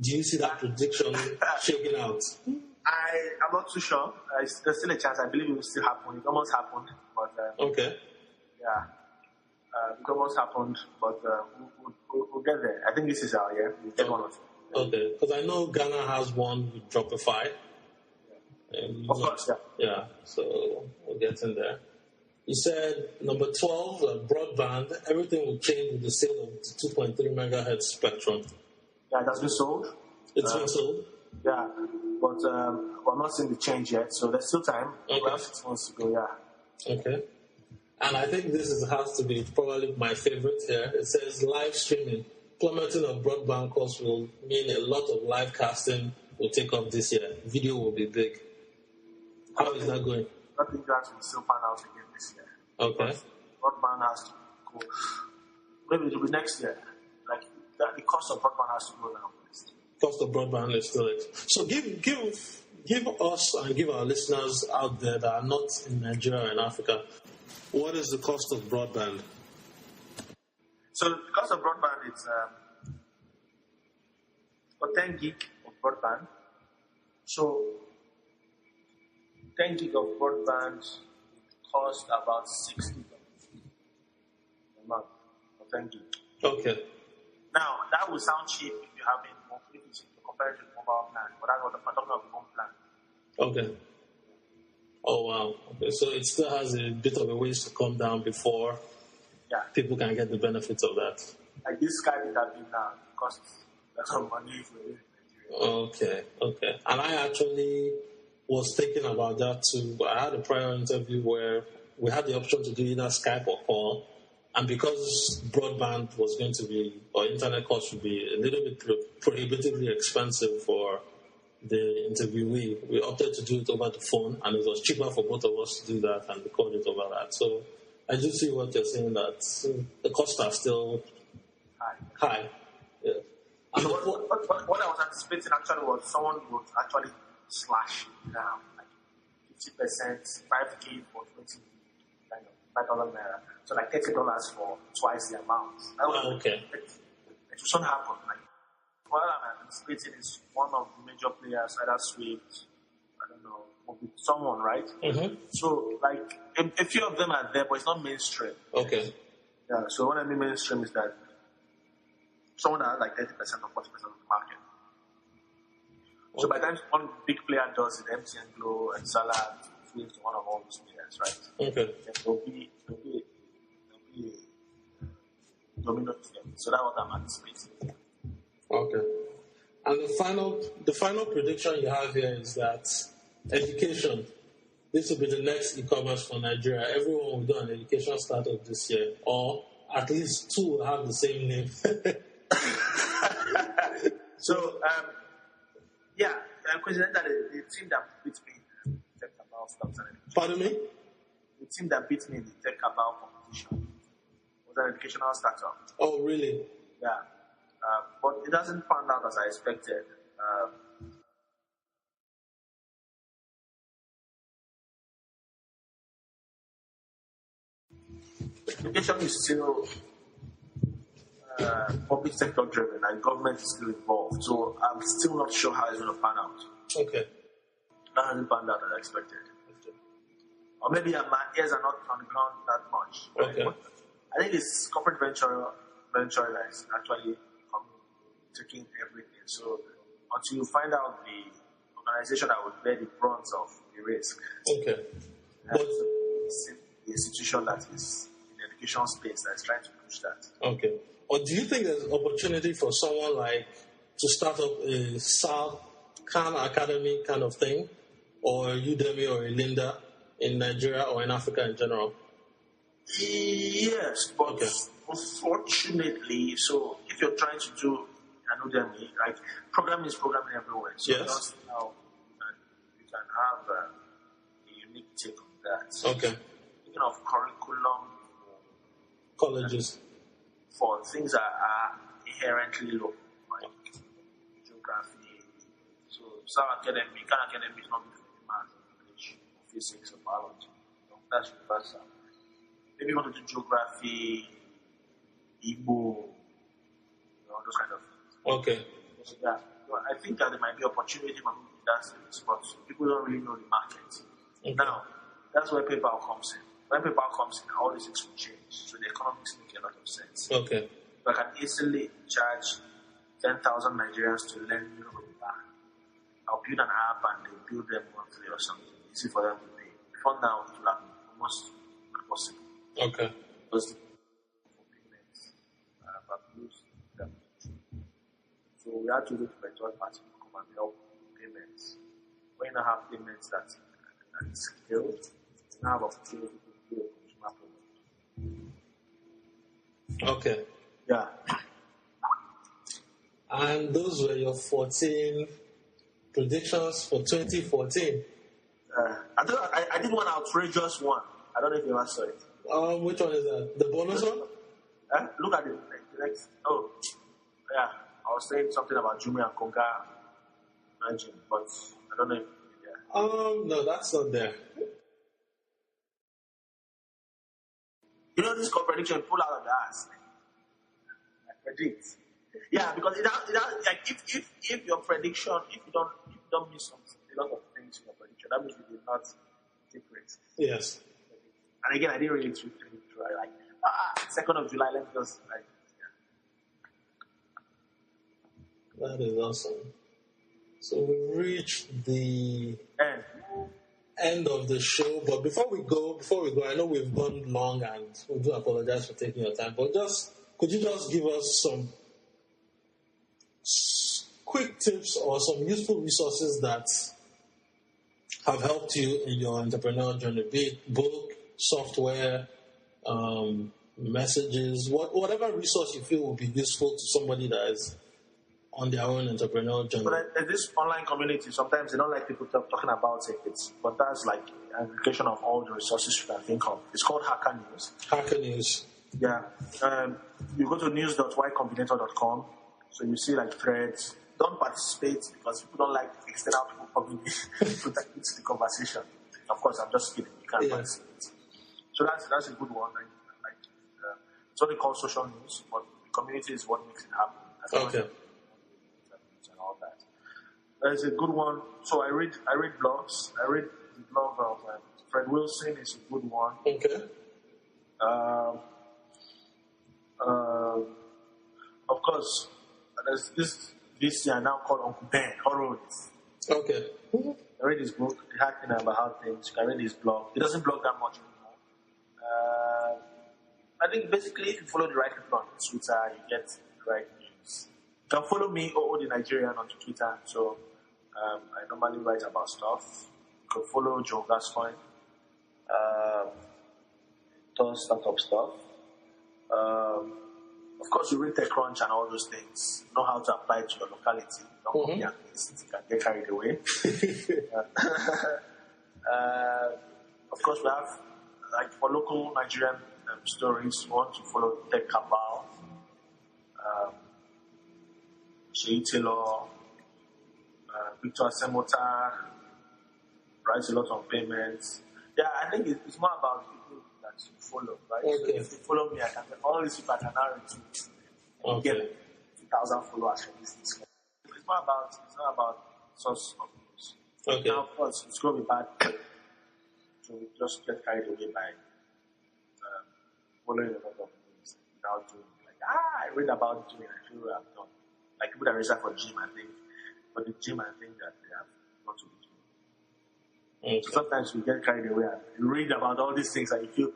do you see that prediction shaking out? I'm not too sure. There's still a chance. I believe it will still happen. It almost happened, but okay. Yeah, it almost happened, but we'll get there. I think this is our year. We'll get one of them. Okay, because I know Ghana has one with Dropify. Of course, yeah. Yeah, so we'll get in there. You said number 12, broadband, everything will change with the sale of the 2.3 megahertz spectrum. Yeah, it has been sold. It's been sold? Yeah, but we're not seeing the change yet, so there's still time. Okay. We have 6 months to go, yeah. Okay. And I think has to be probably my favorite here. It says live streaming. Plummeting of broadband costs will mean a lot of live casting will take off this year. Video will be big. How is that going? I think that will still pan out again this year. Okay. Broadband has to go. Maybe it will be next year. Like the cost of broadband has to go down first. Cost of broadband is still it. So give us and give our listeners out there that are not in Nigeria or in Africa, what is the cost of broadband? So the cost of broadband is for 10 gig of broadband. So 10 gig of broadband cost about $60 a month for 10 gig. Okay. Now that will sound cheap if you have if it's compared to the mobile plan, but that's what I'm talking about the home plan. Okay. Oh wow. Okay, so it still has a bit of a ways to come down before people can get the benefits of that. Like this guy that I've been now costs a lot of money for living in Nigeria. Okay. And I actually was thinking about that too. I had a prior interview where we had the option to do either Skype or call, and because broadband was going to be, or internet cost would be a little bit prohibitively expensive for the interviewee, we opted to do it over the phone, and it was cheaper for both of us to do that and record it over that. So I do see what you're saying, that the costs are still high. Yeah. So what I was anticipating actually was someone would actually slash it down, like 50%, 5K for 20, kind of 5,000 naira. So like $30 for twice the amount. That was okay. It shouldn't happen. Like, what I'm anticipating is one of the major players, either Swift, I don't know, will be someone, right? Mm-hmm. So, like, a few of them are there, but it's not mainstream. Okay. Yeah, so what I mean mainstream is that someone that has like 30% or 40% of the market. Okay. So by the time one big player does it, MTN, Glo, and Salah Swift, one of all those players, right? Okay. There'll be a domino effect. So that's what I'm anticipating. Okay. And the final prediction you have here is that education, this will be the next e-commerce for Nigeria. Everyone will do an education startup this year, or at least two will have the same name. So, coincidentally, the team that beat me in the Tech Cabal stocks and education. Pardon me? The team that beat me in the Tech Cabal competition was an educational startup. Oh, really? Yeah. But it doesn't pan out as I expected. Education is still public sector driven, and government is still involved. So I'm still not sure how it's going to pan out. Okay. That hasn't panned out as I expected. Okay. Or maybe my ears are not on the ground that much. Right? Okay. But I think it's corporate venture that is actually taking everything. So until you find out the organization that would bear the brunt of the risk, okay, but the institution that is in the education space that is trying to push that. Okay. Or do you think there's opportunity for someone like to start up a SAAS Khan Academy kind of thing, or Udemy or Linda in Nigeria or in Africa in general? Yes, but unfortunately, so if you're trying to do an Udemy, like programming is programming everywhere. So yes. That's how you can have a unique take on that. Okay. Speaking of curriculum, colleges for things that are inherently low, like geography. So some academy, Khan Academy is not good for math, English, physics, or biology. That's universal. Maybe you want to do geography, Igbo, those kind of things. Okay. So, yeah, well, I think that there might be opportunity for me in that space, but people don't really know the market. Okay. Now, that's where PayPal comes in. When PayPal comes in, all these things will change. So the economics make a lot of sense. Okay. So I can easily charge 10,000 Nigerians to learn Yoruba. I'll build an app and they build them monthly or something. Easy for them to pay. Before now, it will have been almost impossible. Okay. Because for payments, I've used them. So we had to look for a third party to come and help payments. When you now have payments that scale, you now have opportunity to build a consumer product. Okay. Yeah. And those were your 14 predictions for 2014. I did one outrageous one. I don't know if you ever saw it. Which one is that? The bonus one? Look at the next. Oh, yeah. I was saying something about Jumia and Konga engine, but I don't know if. Yeah. No, that's not there. You know this prediction pull out of the ass. I predict. Yeah, because it has like if your prediction, if you don't miss something, a lot of things in your prediction, that means you did not take risks. Yes. And again, I didn't really try like 2nd of July. Let me just like. Yeah. That is awesome. So we reached the end of the show, but before we go, I know we've gone long, and we do apologize for taking your time. But could you just give us some quick tips or some useful resources that have helped you in your entrepreneurial journey, be it book, software, messages, whatever resource you feel will be useful to somebody that is on their own entrepreneurial journey. But in this online community, sometimes they don't like people talking about it, but that's like an application of all the resources you can think of. It's called Hacker News. Hacker News. Yeah. You go to news.ycombinator.com, so you see like threads. Don't participate because people don't like external people coming into the conversation. Of course, I'm just kidding. You can't participate. So that's a good one. It's only called social news, but the community is what makes it happen. Okay. And all that. There's a good one. So I read blogs. I read the blog of Fred Wilson. Is a good one. Okay. Of course, there's this year now called Uncle Ben Horowitz. Okay. I read his book, The Hacking About How Things. You can read his blog. He doesn't blog that much anymore. I think basically if you follow the right people on Twitter, you get the right news. You can follow me, the Nigerian, on Twitter. So I normally write about stuff. You can follow Joel Gascoigne. Does startup stuff. Of course, you read TechCrunch and all those things. Know how to apply it to your locality. Don't copy and paste. You can get carried away. Of course, we have, like, for local Nigerian stories, we want to follow Tech Cabal, Shea Taylor, Victor Semota, writes a lot on payments. Yeah, I think it's more about people that you follow, right? Okay. So if you follow me, I can get all these people I can now retweet and get 2,000 followers from this. It's not about source of news. Okay. Now, of course, it's going to be bad. So we just get carried away by following a lot of news without doing I read about doing, I feel I've done. Like people that register for gym, I think that they have not to be doing. Okay. So sometimes we get carried away and you read about all these things and you feel,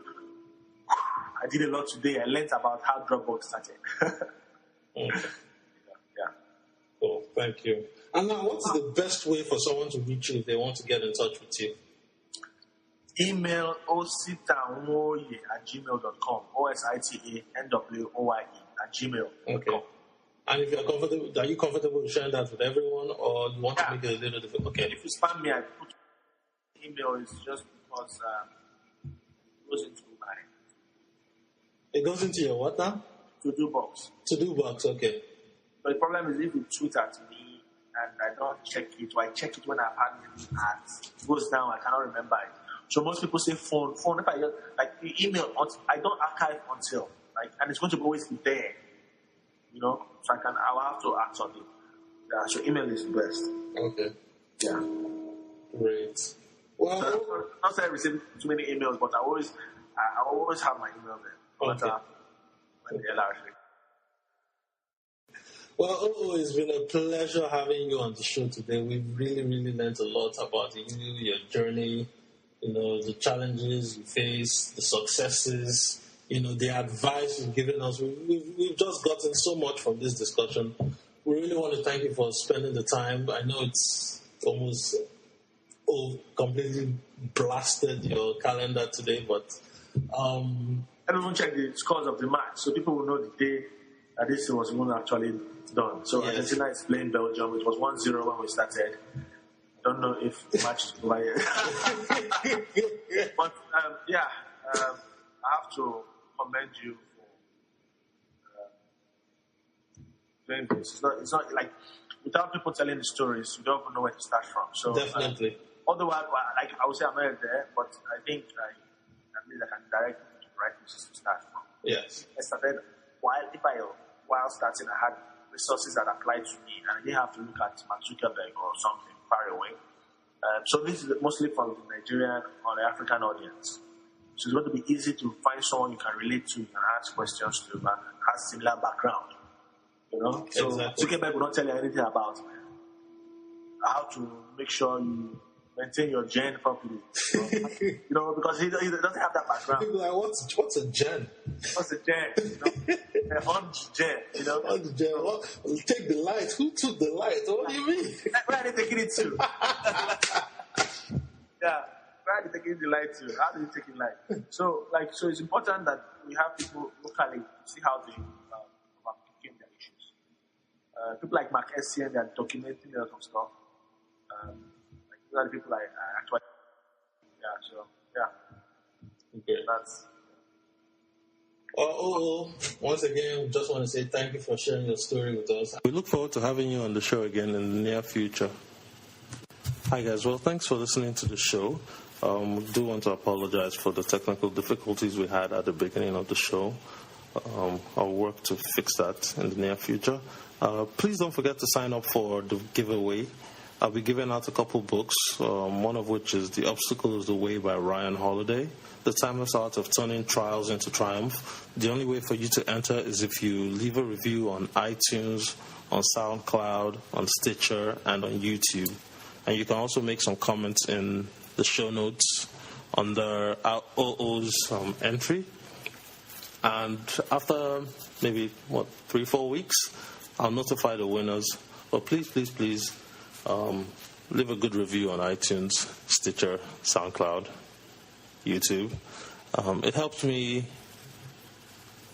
I did a lot today. I learned about how Dropbox started. Okay. Yeah. Cool. Thank you. And now, what's the best way for someone to reach you if they want to get in touch with you? Email ositanwoye@gmail.com. OSITANWOYE@gmail.com. Okay. And if you're comfortable, are you comfortable with sharing that with everyone, or you want to make it a little different? Okay. If you spam me, I put email is just because it goes into my. It goes into your what now? To-do box. To-do box. Okay. But the problem is if you tweet at me and I don't check it, or I check it when I've had ads, it goes down. I cannot remember it. So most people say phone. If I just the email, I don't archive until and it's going to always be there. So I'll have to act on it. Yeah, so email is the best. Okay. Yeah. Great. Well, so, not that I receive too many emails, but I always have my email there. Okay. When the LRC. Well, it's been a pleasure having you on the show today. We've really, really learned a lot about you, your journey, the challenges you face, the successes, the advice you've given us. We've just gotten so much from this discussion. We really want to thank you for spending the time. I know it's almost completely blasted your calendar today, but... Everyone check the scores of the match, so people will know the day that this was even actually done. So yes. Argentina is playing Belgium. It was 1-0 when we started. Don't know if the match is over yet. But I have to commend you for doing this. It's not like without people telling the stories, you don't even know where to start from. So definitely. Although I would say I'm not there, but I think at least I can direct you to the right places to start from. Yes. I started while starting, I had resources that applied to me, and I didn't have to look at Mark Zuckerberg or something far away. So this is mostly from the Nigerian or the African audience. So it's going to be easy to find someone you can relate to, you can ask questions to, and has similar background. So exactly. Zuckerberg will not tell you anything about how to make sure you maintain your gen properly. Because he doesn't have that background. People are like, what's a gen? What's a gen? On gen, On the gen. What? Take the light. Who took the light? What do you mean? Where are they taking it to? Yeah. Where are they taking the light to? How do you take the light? So it's important that we have people locally to see how they overcame their issues. People like Mark Essien, they are documenting a lot of stuff. Those are the people I actually. Yeah. So yeah. Okay. That's. Once again, we just want to say thank you for sharing your story with us. We look forward to having you on the show again in the near future. Hi guys, well thanks for listening to the show. We do want to apologize for the technical difficulties we had at the beginning of the show. I'll work to fix that in the near future. Please don't forget to sign up for the giveaway. I'll be giving out a couple books, one of which is The Obstacle is the Way by Ryan Holiday, The Timeless Art of Turning Trials into Triumph. The only way for you to enter is if you leave a review on iTunes, on SoundCloud, on Stitcher, and on YouTube. And you can also make some comments in the show notes under our OO's entry. And after maybe, 3-4 weeks, I'll notify the winners. But please, leave a good review on iTunes, Stitcher, SoundCloud, YouTube. It helps me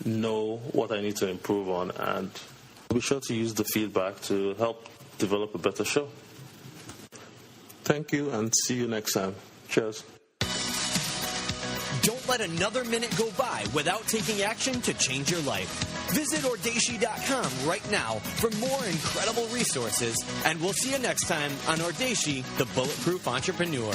know what I need to improve on, and be sure to use the feedback to help develop a better show. Thank you, and see you next time. Cheers. Don't let another minute go by without taking action to change your life. Visit Odeshi.com right now for more incredible resources, and we'll see you next time on Odeshi, the Bulletproof Entrepreneur.